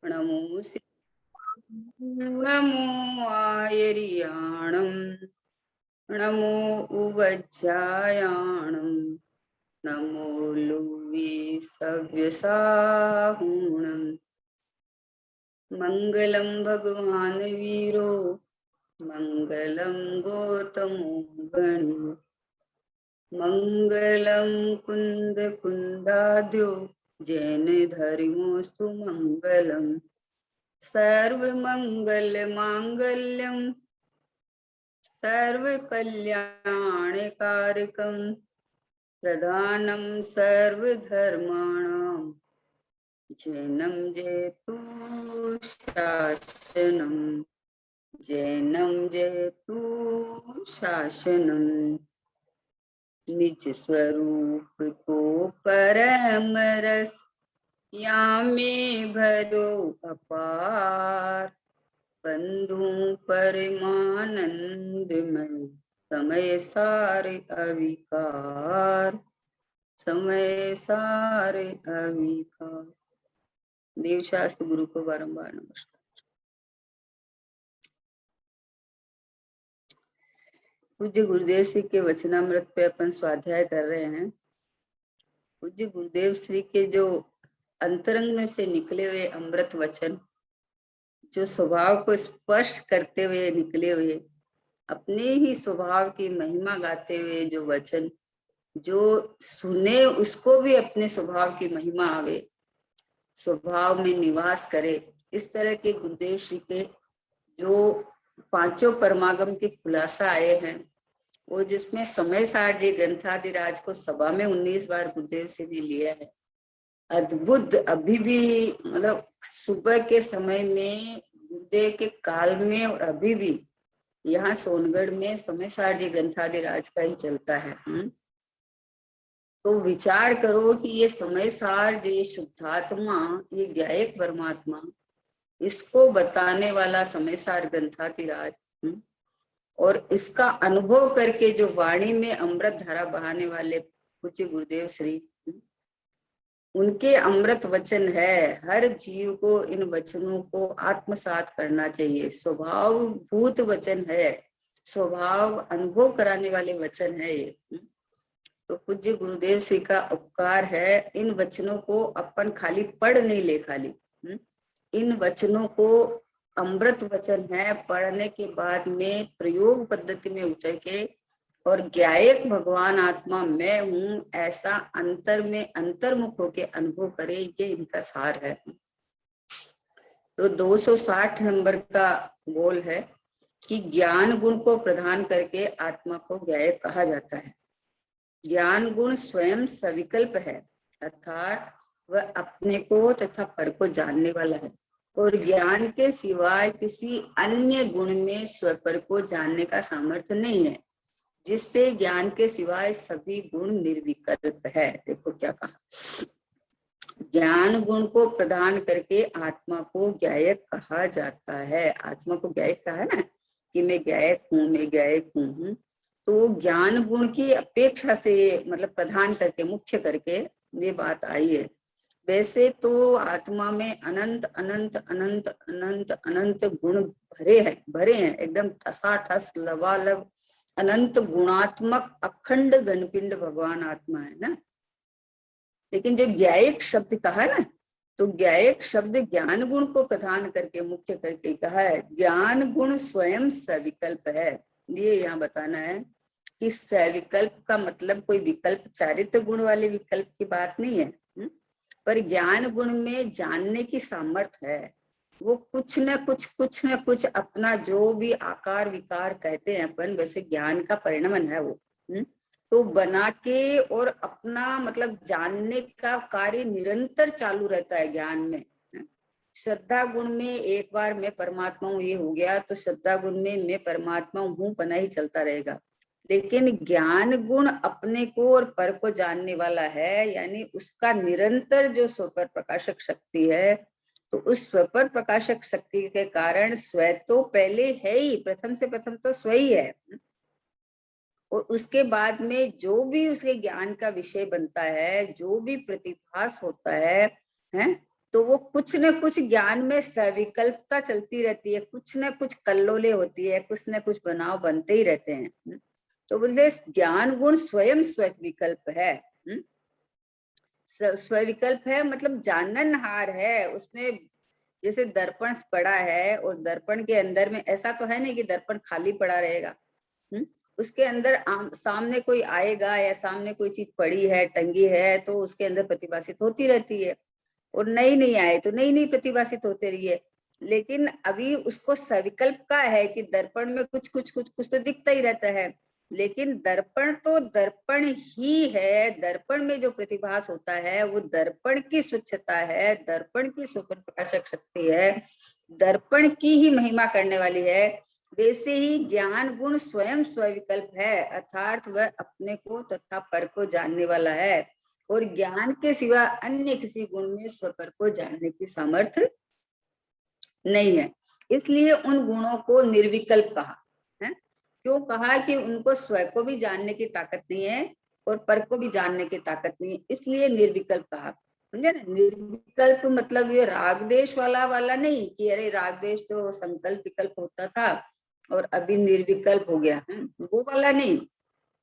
नमो नमो आयर्याणं नमो उवज्जायाणं नमो लुवे सव्यसाहुणं मंगलम भगवान वीरो मंगलम गौतमो गणो मंगलम कुंद कुंदाद्यो जैन धर्मोस्तु मंगलम सर्वमंगल मांगल्यम सर्वकल्याणकारकं प्रधानं सर्वधर्माणां जैनं जयतु शासनं जैनं जयतु शासनं निज स्वरूप को परम रस यामे भरो अपार बंधु परमानंदमय समय सारे अविकार समय सारे अविकार। देवशास्त्र गुरु को बारंबार नमस्कार। पूज्य गुरुदेव श्री के वचनामृत पे अपन स्वाध्याय कर रहे हैं। पूज्य गुरुदेव श्री के जो अंतरंग में से निकले हुए अमृत वचन, जो स्वभाव को स्पर्श करते हुए निकले हुए, अपने ही स्वभाव की महिमा गाते हुए जो वचन, जो सुने उसको भी अपने स्वभाव की महिमा आवे, स्वभाव में निवास करे, इस तरह के गुरुदेव श्री के जो पांचों परमागम के खुलासा आए हैं, वो जिसमें समय सार जी ग्रंथादिराज को सभा में 19 बार गुरुदेव से भी लिया है। अद्भुत, अभी भी मतलब सुबह के समय में गुरुदेव के काल में और अभी भी यहाँ सोनगढ़ में समय सार जी ग्रंथादिराज का ही चलता है। तो विचार करो कि ये समय सार जो ये शुद्धात्मा, ये ज्ञायक परमात्मा, इसको बताने वाला समय सार ग्रंथादिराज, और इसका अनुभव करके जो वाणी में अमृत धारा बहाने वाले पूज्य गुरुदेव श्री, उनके अमृत वचन है। हर जीव को इन वचनों को आत्मसात करना चाहिए। स्वभाव भूत वचन है, स्वभाव अनुभव कराने वाले वचन है ये। तो पूज्य गुरुदेव श्री का उपकार है, इन वचनों को अपन खाली पढ़ नहीं ले, खाली इन वचनों को अमृत वचन है, पढ़ने के बाद में प्रयोग पद्धति में उतर के और ज्ञायक भगवान आत्मा मैं हूं ऐसा अंतर में अंतर्मुख होके अनुभव करे, ये इनका सार है। तो 260 नंबर का गोल है कि ज्ञान गुण को प्रदान करके आत्मा को ज्ञायक कहा जाता है। ज्ञान गुण स्वयं सविकल्प है, अर्थात वह अपने को तथा पर को जानने वाला है, और ज्ञान के सिवाय किसी अन्य गुण में स्वपर को जानने का सामर्थ्य नहीं है, जिससे ज्ञान के सिवाय सभी गुण निर्विकल्प है। देखो क्या कहा, ज्ञान गुण को प्रदान करके आत्मा को ज्ञायक कहा जाता है। आत्मा को ज्ञायक कहा है ना, कि मैं ज्ञायक हूँ, मैं ज्ञायक हूँ। तो ज्ञान गुण की अपेक्षा से मतलब प्रधान करके, मुख्य करके ये बात आई है। वैसे तो आत्मा में अनंत अनंत अनंत अनंत अनंत गुण भरे हैं एकदम ठसाठस लबालब अनंत गुणात्मक अखंड घनपिंड भगवान आत्मा है ना। लेकिन जो ज्ञायक शब्द कहा ना, तो ज्ञायक शब्द ज्ञान गुण को प्रधान करके मुख्य करके कहा है। ज्ञान गुण स्वयं सविकल्प है, ये यहाँ बताना है कि सविकल्प का मतलब कोई विकल्प चारित्र गुण वाले विकल्प की बात नहीं है, पर ज्ञान गुण में जानने की सामर्थ्य है। वो कुछ न कुछ अपना जो भी आकार विकार कहते हैं अपन, वैसे ज्ञान का परिणमन है वो, तो बना के और अपना मतलब जानने का कार्य निरंतर चालू रहता है ज्ञान में। श्रद्धा गुण में एक बार मैं परमात्मा हूँ ये हो गया, तो श्रद्धा गुण में मैं परमात्मा हूँ बना ही चलता रहेगा। लेकिन ज्ञान गुण अपने को और पर को जानने वाला है, यानी उसका निरंतर जो स्वपर प्रकाशक शक्ति है, तो उस स्वपर प्रकाशक शक्ति के कारण स्व तो पहले है ही, प्रथम से प्रथम तो स्व ही है, और उसके बाद में जो भी उसके ज्ञान का विषय बनता है, जो भी प्रतिभास होता है, तो वो कुछ न कुछ ज्ञान में सविकल्पता चलती रहती है, कुछ न कुछ कल्लोले होती है, कुछ न कुछ बनाव बनते ही रहते हैं। तो बोलते ज्ञान गुण स्वयं स्वविकल्प है। स्वविकल्प है मतलब जाननहार है। उसमें जैसे दर्पण पड़ा है और दर्पण के अंदर में ऐसा तो है नहीं कि दर्पण खाली पड़ा रहेगा। उसके अंदर सामने कोई आएगा या सामने कोई चीज पड़ी है, टंगी है, तो उसके अंदर प्रतिभाषित होती रहती है, और नई नहीं आए तो नई नई प्रतिभाषित होते रही है। लेकिन अभी उसको सविकल्प का है कि दर्पण में कुछ कुछ कुछ कुछ तो दिखता ही रहता है, लेकिन दर्पण तो दर्पण ही है। दर्पण में जो प्रतिभास होता है वो दर्पण की स्वच्छता है, दर्पण की स्वयं प्रकाशक शक्ति है, दर्पण की ही महिमा करने वाली है। वैसे ही ज्ञान गुण स्वयं स्वविकल्प है, अर्थात वह अपने को तथा पर को जानने वाला है, और ज्ञान के सिवा अन्य किसी गुण में स्वपर को जानने की सामर्थ्य नहीं है। इसलिए उन गुणों को निर्विकल्प कहा है। क्यों कहा कि उनको स्व को भी जानने की ताकत नहीं है और पर को भी जानने की ताकत नहीं है, इसलिए निर्विकल्प कहा। समझे ना? निर्विकल्प मतलब ये राग देश वाला नहीं कि अरे राग देश तो संकल्प विकल्प होता था और अभी निर्विकल्प हो गया, वो वाला नहीं।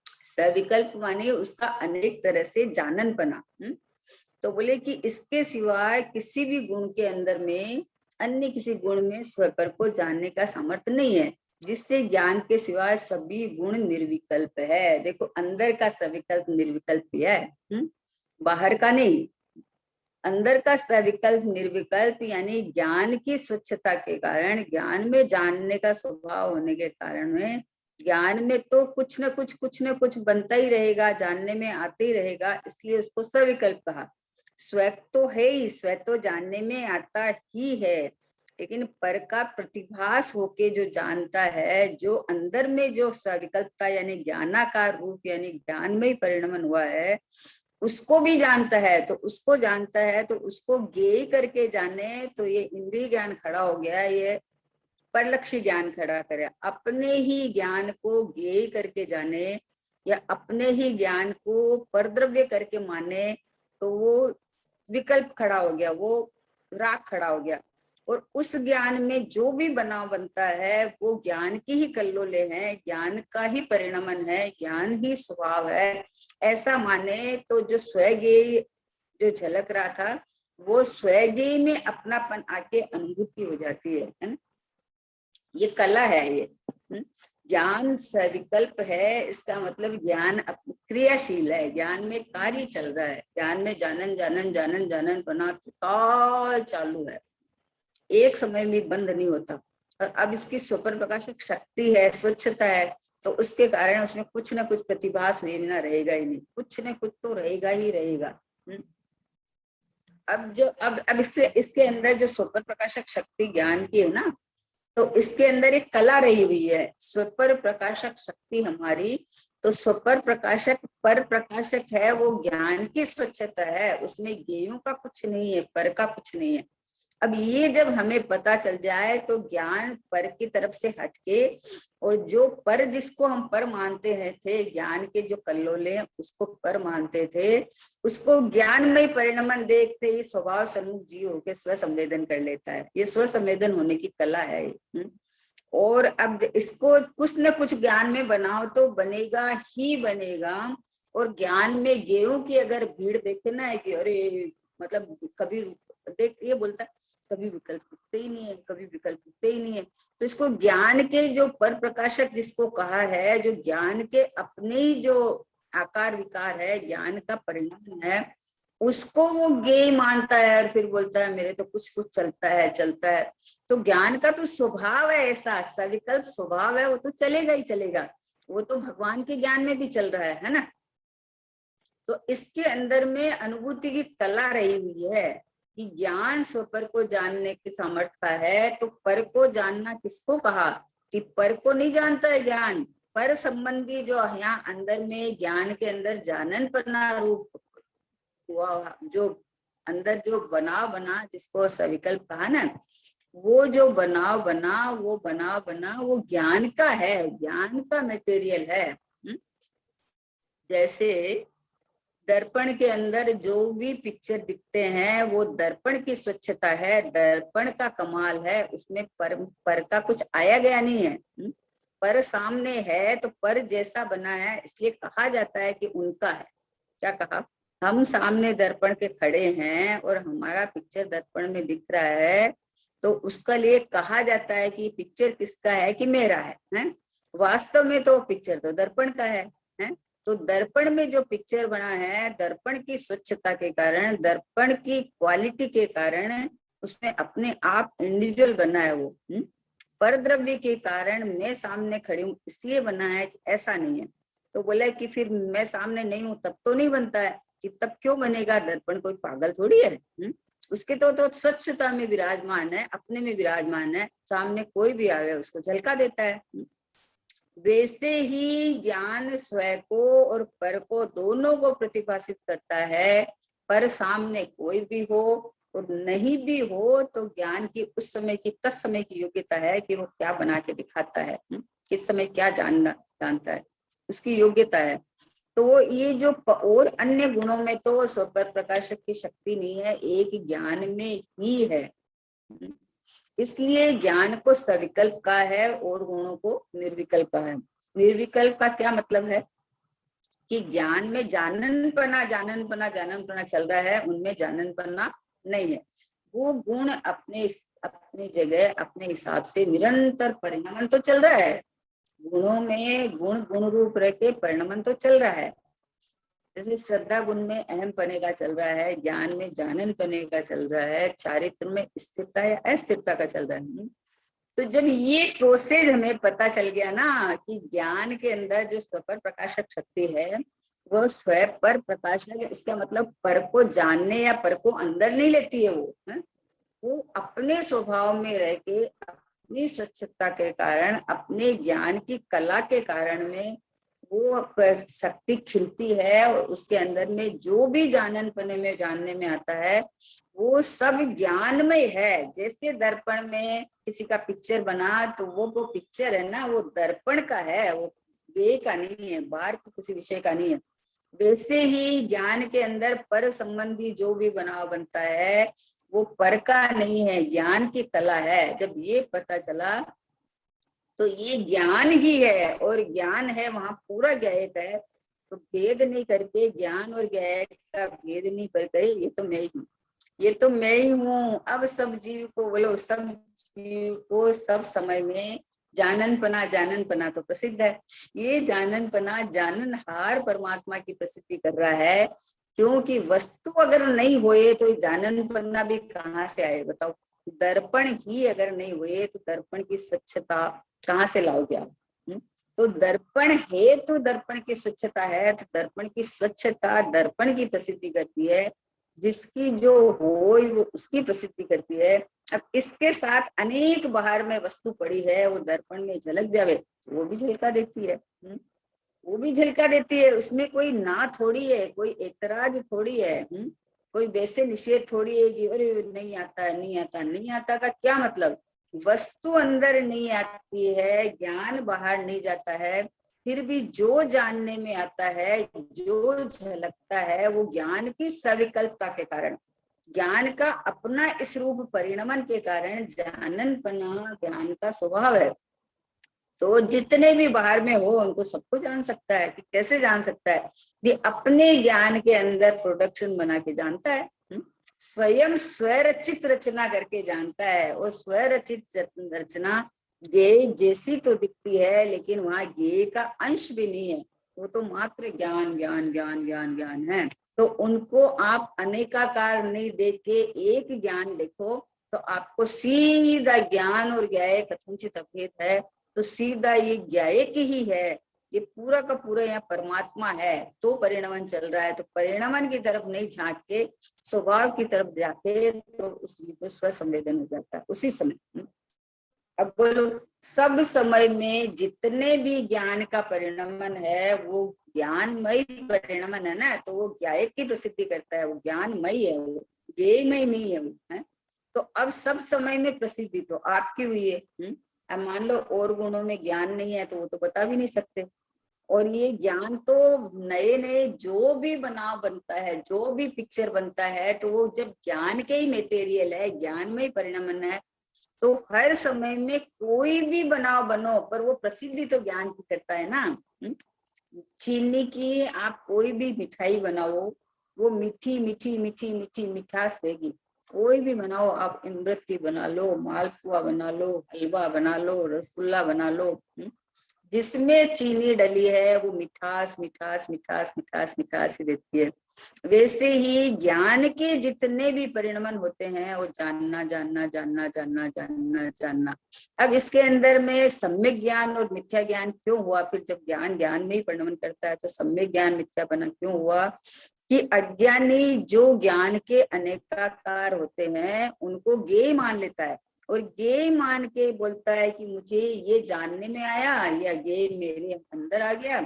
सविकल्प माने उसका अनेक तरह से जानन बना। तो बोले कि इसके सिवाय किसी भी गुण के अंदर में अन्य किसी गुण में स्वपर को जानने का सामर्थ्य नहीं है, जिससे ज्ञान के सिवाय सभी गुण निर्विकल्प है। देखो अंदर का सविकल्प निर्विकल्प ही है, बाहर का नहीं। अंदर का सविकल्प निर्विकल्प यानी ज्ञान की स्वच्छता के कारण, ज्ञान में जानने का स्वभाव होने के कारण में, ज्ञान में तो कुछ न कुछ बनता ही रहेगा, जानने में आते ही रहेगा, इसलिए उसको सविकल्प कहा। स्व तो है ही, स्व तो जानने में आता ही है, लेकिन पर का प्रतिभास होके जो जानता है, जो अंदर में जो सविकल्पता यानी ज्ञानाकार रूप यानी ज्ञान में ही परिणमन हुआ है, उसको भी जानता है। तो उसको जानता है तो उसको ज्ञेय करके जाने, तो ये इंद्रिय ज्ञान खड़ा हो गया, ये परलक्ष्य ज्ञान खड़ा करे। अपने ही ज्ञान को ज्ञेय करके जाने या अपने ही ज्ञान को परद्रव्य करके माने, तो वो विकल्प खड़ा हो गया, वो राग खड़ा हो गया। और उस ज्ञान में जो भी बनाव बनता है वो ज्ञान की ही कल्लोले हैं, ज्ञान का ही परिणमन है, ज्ञान ही स्वभाव है, ऐसा माने तो जो स्वज्ञेय जो झलक रहा था वो स्वज्ञेय में अपनापन आके अनुभूति हो जाती है ना? ये कला है ये। ज्ञान सविकल्प है, इसका मतलब ज्ञान क्रियाशील है, ज्ञान में कार्य चल रहा है, ज्ञान में जानन जानन जानन जानन बना चालू है, एक समय में बंद नहीं होता। और अब इसकी स्वपर प्रकाशक शक्ति है, स्वच्छता है, तो उसके कारण उसमें कुछ ना कुछ प्रतिभास हुए बिना रहेगा ही नहीं, कुछ न कुछ तो रहेगा ही रहेगा। अब इसके अंदर जो स्वपर प्रकाशक शक्ति ज्ञान की है ना, तो इसके अंदर एक कला रही हुई है, स्वपर प्रकाशक शक्ति हमारी। तो स्वपर प्रकाशक पर प्रकाशक है, वो ज्ञान की स्वच्छता है, उसमें ज्ञेयों का कुछ नहीं है, पर का कुछ नहीं है। अब ये जब हमें पता चल जाए तो ज्ञान पर की तरफ से हटके, और जो पर जिसको हम पर मानते हैं थे, ज्ञान के जो कल्लोले उसको पर मानते थे, उसको ज्ञान में परिणमन देखते ही स्वभाव सम्मुख जीव होके स्व संवेदन कर लेता है। ये स्व संवेदन होने की कला है। और अब इसको कुछ न कुछ ज्ञान में बनाओ तो बनेगा ही बनेगा। और ज्ञान में गेहूं की अगर भीड़ देखे ना कि अरे मतलब कभी देख ये बोलता है कभी विकल्प उठते ही नहीं है, कभी विकल्प उठते ही नहीं है। तो इसको ज्ञान के जो पर प्रकाशक जिसको कहा है, जो ज्ञान के अपने ही जो आकार विकार है, ज्ञान का परिणाम है, उसको वो ज्ञेय मानता है और फिर बोलता है मेरे तो कुछ कुछ चलता है। तो ज्ञान का तो स्वभाव है ऐसा, सविकल्प स्वभाव है, वो तो चलेगा ही चलेगा, वो तो भगवान के ज्ञान में भी चल रहा है ना। तो इसके अंदर में अनुभूति की कला रही हुई है कि ज्ञान स्वपर को जानने की सामर्थ्य का है। तो पर को जानना किसको कहा कि पर को नहीं जानता है ज्ञान, पर संबंधी जो यहाँ अंदर में ज्ञान के अंदर जानन पन्ना रूप हुआ, जो अंदर जो बनाव बना जिसको सविकल्प कहा ना, वो जो बनाव बना वो ज्ञान का है, ज्ञान का मटेरियल है। जैसे दर्पण के अंदर जो भी पिक्चर दिखते हैं वो दर्पण की स्वच्छता है, दर्पण का कमाल है, उसमें पर का कुछ आया गया नहीं है। पर सामने है तो पर जैसा बना है, इसलिए कहा जाता है कि उनका है। क्या कहा? हम सामने दर्पण के खड़े हैं और हमारा पिक्चर दर्पण में दिख रहा है, तो उसका लिए कहा जाता है कि पिक्चर किसका है? कि मेरा है? वास्तव में तो पिक्चर तो दर्पण का है? तो दर्पण में जो पिक्चर बना है, दर्पण की स्वच्छता के कारण, दर्पण की क्वालिटी के कारण उसमें अपने आप इंडिविजुअल बना है वो। पर द्रव्य के कारण मैं सामने खड़ी हूँ इसलिए बना है, ऐसा नहीं है। तो बोला कि फिर मैं सामने नहीं हूं तब तो नहीं बनता है, कि तब क्यों बनेगा? दर्पण कोई पागल थोड़ी है। उसके तो स्वच्छता में विराजमान है, अपने में विराजमान है, सामने कोई भी आवे उसको झलका देता है। वैसे ही ज्ञान स्वयं को और पर को दोनों को प्रतिभाषित करता है। पर सामने कोई भी हो और नहीं भी हो तो ज्ञान की उस समय की तत्समय की योग्यता है कि वो क्या बना के दिखाता है, किस समय क्या जानता है, उसकी योग्यता है। तो ये जो और अन्य गुणों में तो स्वपर प्रकाशक की शक्ति नहीं है, एक ज्ञान में ही है। इसलिए ज्ञान को सविकल्प का है और गुणों को निर्विकल्प का है। निर्विकल्प का क्या मतलब है? कि ज्ञान में जाननपना चल रहा है, उनमें जाननपना नहीं है। वो गुण अपने अपनी जगह अपने हिसाब से निरंतर परिणमन तो चल रहा है। गुणों में गुण गुण रूप रह के परिणमन तो चल रहा है। जैसे श्रद्धा गुण में अहम पने का चल रहा है, ज्ञान में जानन पने का चल रहा है, चारित्र में स्थिरता या अस्थिरता का चल रहा है। तो जब ये प्रोसेस हमें पता चल गया ना कि ज्ञान के अंदर जो स्वपर प्रकाशक शक्ति है वो स्वयं पर प्रकाशक है, इसका मतलब पर को जानने या पर को अंदर नहीं लेती है वो, है? वो अपने स्वभाव में रह के अपनी स्वच्छता के कारण, अपने ज्ञान की कला के कारण में वो शक्ति खिलती है और उसके अंदर में जो भी जाननपने में जानने में आता है वो सब ज्ञानमय है। जैसे दर्पण में किसी का पिक्चर बना तो वो पिक्चर है ना, वो दर्पण का है, वो वे का नहीं है, बाहर के किसी विषय का नहीं है। वैसे ही ज्ञान के अंदर पर संबंधी जो भी बनाव बनता है वो पर का नहीं है, ज्ञान की कला है। जब ये पता चला तो ये ज्ञान ही है और ज्ञान है, वहां पूरा ज्ञायक है। तो भेद नहीं करके ज्ञान और ज्ञायक का भेद नहीं करके ये तो मैं ही, ये तो मैं ही हूँ। अब सब जीव को बोलो, सब जीव को सब समय में जाननपना तो प्रसिद्ध है। ये जाननपना जाननहार परमात्मा की प्रसिद्धि कर रहा है, क्योंकि वस्तु अगर नहीं होए तो जाननपना भी कहाँ से आए बताओ? दर्पण ही अगर नहीं हुए तो दर्पण की स्वच्छता कहाँ से लाओगे आप? तो दर्पण है तो दर्पण की स्वच्छता है, तो दर्पण की स्वच्छता दर्पण की प्रसिद्धि करती है, जिसकी जो हो वो उसकी प्रसिद्धि करती है। अब इसके साथ अनेक बाहर में वस्तु पड़ी है, वो दर्पण में झलक जावे वो भी झलका देती है। वो भी झलका देती है, उसमें कोई ना थोड़ी है, कोई ऐतराज थोड़ी है। कोई वैसे निषेध थोड़ी है कि अरे नहीं आता है, नहीं आता, नहीं आता का क्या मतलब? वस्तु अंदर नहीं आती है, ज्ञान बाहर नहीं जाता है, फिर भी जो जानने में आता है, जो झलकता है वो ज्ञान की सविकल्पता के कारण, ज्ञान का अपना इस रूप परिणमन के कारण जाननपना ज्ञान का स्वभाव है। तो जितने भी बाहर में हो उनको सबको जान सकता है। कि कैसे जान सकता है? ये अपने ज्ञान के अंदर प्रोडक्शन बना के जानता है। स्वयं स्वरचित रचना करके जानता है। और स्वरचित रचना ज्ञेय जैसी तो दिखती है, लेकिन वहां ज्ञेय का अंश भी नहीं है, वो तो मात्र ज्ञान ज्ञान ज्ञान ज्ञान ज्ञान है। तो उनको आप अनेकाकार नहीं देख के एक ज्ञान देखो तो आपको सीधा ज्ञान और ज्ञेय कथनचित अभेद है, तो सीधा ये ज्ञायक ही है, ये पूरा का पूरा यहाँ परमात्मा है। तो परिणमन चल रहा है, तो परिणमन की तरफ नहीं झांक के स्वभाव की तरफ जाके तो उसको स्वसंवेदन हो जाता है उसी समय। अब बोलो, सब समय में जितने भी ज्ञान का परिणमन है वो ज्ञानमय परिणमन है ना, तो वो ज्ञायक की प्रसिद्धि करता है, वो ज्ञानमय है, वो ज्ञेयमय नहीं है वो, है? तो अब सब समय में प्रसिद्धि तो आपकी हुई है। अब मान लो और गुणों में ज्ञान नहीं है तो वो तो बता भी नहीं सकते, और ये ज्ञान तो नए नए जो भी बनाव बनता है, जो भी पिक्चर बनता है, तो वो जब ज्ञान के ही मटेरियल है, ज्ञान में ही परिणमन है, तो हर समय में कोई भी बनाव बनो पर वो प्रसिद्धि तो ज्ञान की करता है ना। चीनी की आप कोई भी मिठाई बनाओ, वो मीठी मीठी मीठी मीठी मिठास देगी। कोई भी बनाओ आप, इमरती बना लो, मालपुआ बना लो, हलवा बना लो, रसगुल्ला बना लो, जिसमें चीनी डली है वो मिठास मिठास मिठास मिठास मिठास ही देती है। वैसे ही ज्ञान के जितने भी परिणमन होते हैं वो जानना जानना जानना जानना जानना जानना। अब इसके अंदर में सम्यक ज्ञान और मिथ्या ज्ञान क्यों हुआ? फिर जब ज्ञान ज्ञान में ही परिणमन करता है तो सम्यक ज्ञान मिथ्या बना क्यों हुआ? कि अज्ञानी जो ज्ञान के अनेकाकार होते हैं उनको ज्ञेय मान लेता है, और ज्ञेय मान के बोलता है कि मुझे ये जानने में आया या ज्ञेय मेरे अंदर आ गया,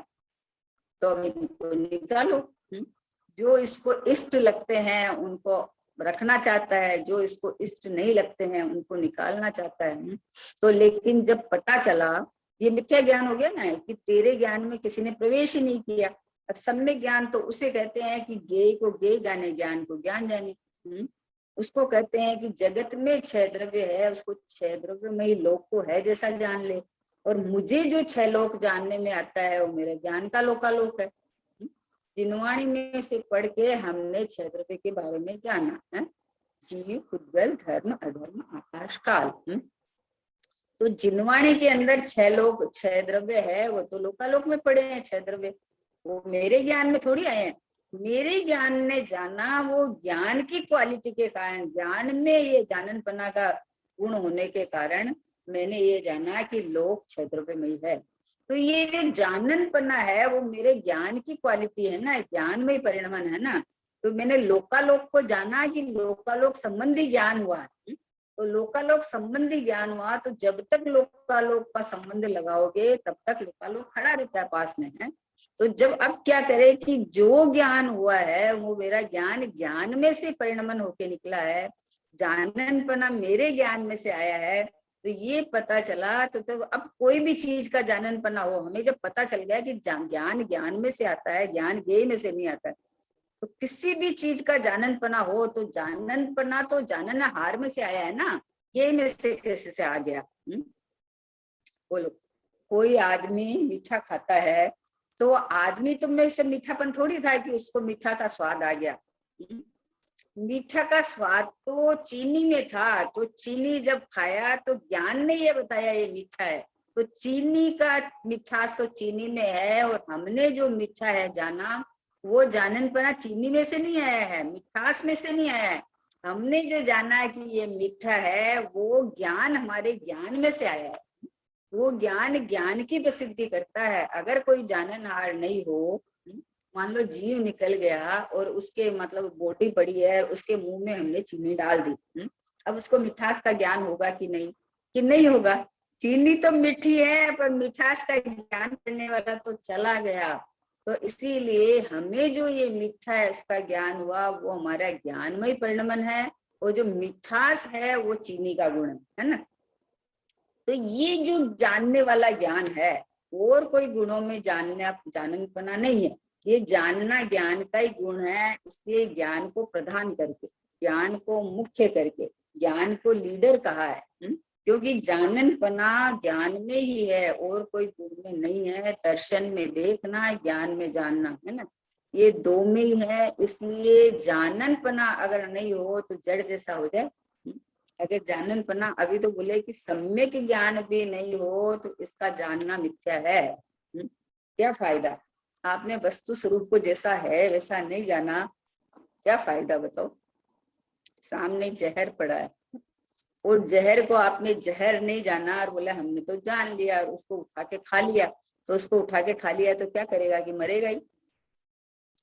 तो अब इनको निकालो। जो इसको इष्ट लगते हैं उनको रखना चाहता है, जो इसको इष्ट नहीं लगते हैं उनको निकालना चाहता है। तो लेकिन जब पता चला, ये मिथ्या ज्ञान हो गया ना, कि तेरे ज्ञान में किसी ने प्रवेश ही नहीं किया। अब सम्यक ज्ञान तो उसे कहते हैं कि ज्ञेय को ज्ञेय जाने, ज्ञान को ज्ञान जाने। उसको कहते हैं कि जगत में 6 द्रव्य है, उसको 6 द्रव्य में ही लोक को है जैसा जान ले, और मुझे जो 6 लोक जानने में आता है वो मेरे ज्ञान का लोकालोक है। जिनवाणी में से पढ़ के हमने 6 द्रव्य के बारे में जाना है, जीव, उद्गल, धर्म, अधर्म, आकाश, काल। तो जिनवाणी के अंदर 6 लोक 6 द्रव्य है, वो तो लोकालोक में पड़े हैं 6 द्रव्य, वो मेरे ज्ञान में थोड़ी आए हैं। मेरे ज्ञान ने जाना, वो ज्ञान की क्वालिटी के कारण, ज्ञान में ये जाननपना का गुण होने के कारण मैंने ये जाना कि लोक 6 द्रव्य में ही है। तो ये जो जाननपना है वो मेरे ज्ञान की क्वालिटी है ना, ज्ञान में ही परिणमन है ना। तो मैंने लोकालोक को जाना कि लोकालोक संबंधी ज्ञान हुआ। तो लोकालोक संबंधी ज्ञान हुआ, तो जब तक लोकालोक का संबंध लगाओगे तब तक लोकालोक खड़ा रहता है पास में है। तो जब अब क्या करे कि जो ज्ञान हुआ है वो मेरा ज्ञान ज्ञान में से परिणमन होके निकला है, जाननपना मेरे ज्ञान में से आया है। तो ये पता चला, तो अब कोई भी चीज का जाननपना हो, हमें जब पता चल गया कि ज्ञान ज्ञान में से आता है, ज्ञान ज्ञेय में से नहीं आता है, तो किसी भी चीज का जाननपना हो तो जाननपना तो जाननहार में से आया है ना, ये में से कैसे से आ गया? बोलो। कोई आदमी मीठा खाता है तो आदमी तो में से मीठापन थोड़ी था कि उसको मीठा का स्वाद आ गया। मीठा का स्वाद तो चीनी में था, तो चीनी जब खाया तो ज्ञान ने ये बताया ये मीठा है, तो चीनी का मिठास तो चीनी में है, और हमने जो मीठा है जाना वो जाननपना चीनी में से नहीं आया है, मिठास में से नहीं आया है। हमने जो जाना है कि ये मीठा है वो ज्ञान हमारे ज्ञान में से आया है। वो ज्ञान ज्ञान की प्रसिद्धि करता है। अगर कोई जाननहार नहीं हो, मान लो जीव निकल गया और उसके मतलब बोटी पड़ी है, उसके मुंह में हमने चीनी डाल दी, अब उसको मिठास का ज्ञान होगा कि नहीं? कि नहीं होगा। चीनी तो मीठी है पर मिठास का ज्ञान करने वाला तो चला गया। तो इसीलिए हमें जो ये मीठा है उसका ज्ञान हुआ, वो हमारा ज्ञानमय परिणमन है, और जो मिठास है वो चीनी का गुण है ना। तो ये जो जानने वाला ज्ञान है, और कोई गुणों में जाननपना नहीं है, ये जानना ज्ञान का ही गुण है। इसलिए ज्ञान को प्रधान करके, ज्ञान को मुख्य करके, ज्ञान को लीडर कहा है। क्योंकि जाननपना ज्ञान में ही है और कोई गुण में नहीं है। दर्शन में देखना, ज्ञान में जानना, है ना, ये 2 में ही है। इसलिए जाननपना अगर नहीं हो तो जड़ जैसा हो जाए। अगर जाननपना, अभी तो बोले कि सम्यक ज्ञान भी नहीं हो तो इसका जानना मिथ्या है। क्या फायदा? आपने वस्तु स्वरूप को जैसा है वैसा नहीं जाना, क्या फायदा बताओ? सामने जहर पड़ा है और जहर को आपने जहर नहीं जाना और बोला हमने तो जान लिया और उसको उठा के खा लिया। तो उसको उठा के खा लिया तो क्या करेगा? कि मरेगा ही।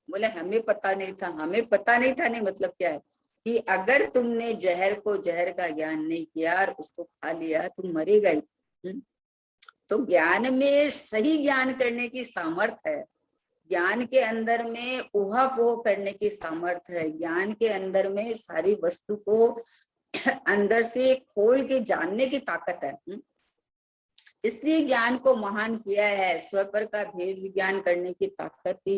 बोले हमें पता नहीं था, हमें पता नहीं था, नहीं मतलब क्या है कि अगर तुमने जहर को, जहर का ज्ञान नहीं किया और उसको खा लिया तुम मरेगा ही। तो ज्ञान में सही ज्ञान करने की सामर्थ्य है, ज्ञान के अंदर में ऊहापोह करने की सामर्थ्य है, ज्ञान के अंदर में सारी वस्तु को अंदर से खोल के जानने की ताकत है। इसलिए ज्ञान को महान किया है। स्व पर का भेद विज्ञान करने की ताकत ही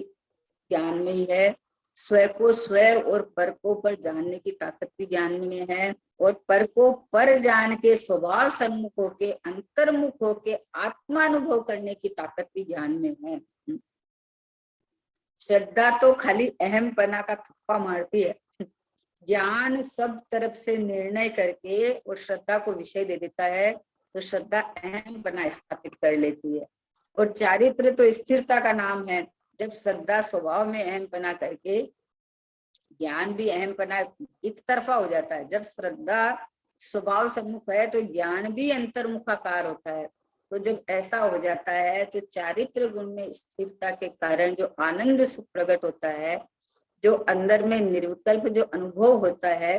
ज्ञान में ही है। स्व को स्व और पर को पर जानने की ताकत भी ज्ञान में है। और पर को पर जान के स्वभाव सम्मुख होके अंतर्मुख होके आत्मानुभव करने की ताकत भी ज्ञान में है। श्रद्धा तो खाली अहमपना का थप्पा मारती है। ज्ञान सब तरफ से निर्णय करके और श्रद्धा को विषय दे देता है, तो श्रद्धा अहमपना स्थापित कर लेती है। और चारित्र तो स्थिरता का नाम है। जब श्रद्धा स्वभाव में अहमपना करके, ज्ञान भी अहमपना एक तरफा हो जाता है। जब श्रद्धा स्वभाव सम्मुख है तो ज्ञान भी अंतर्मुखाकार होता है। तो जब ऐसा हो जाता है तो चारित्र गुण में स्थिरता के कारण जो आनंद सुख प्रकट होता है, जो अंदर में निर्विकल्प जो अनुभव होता है,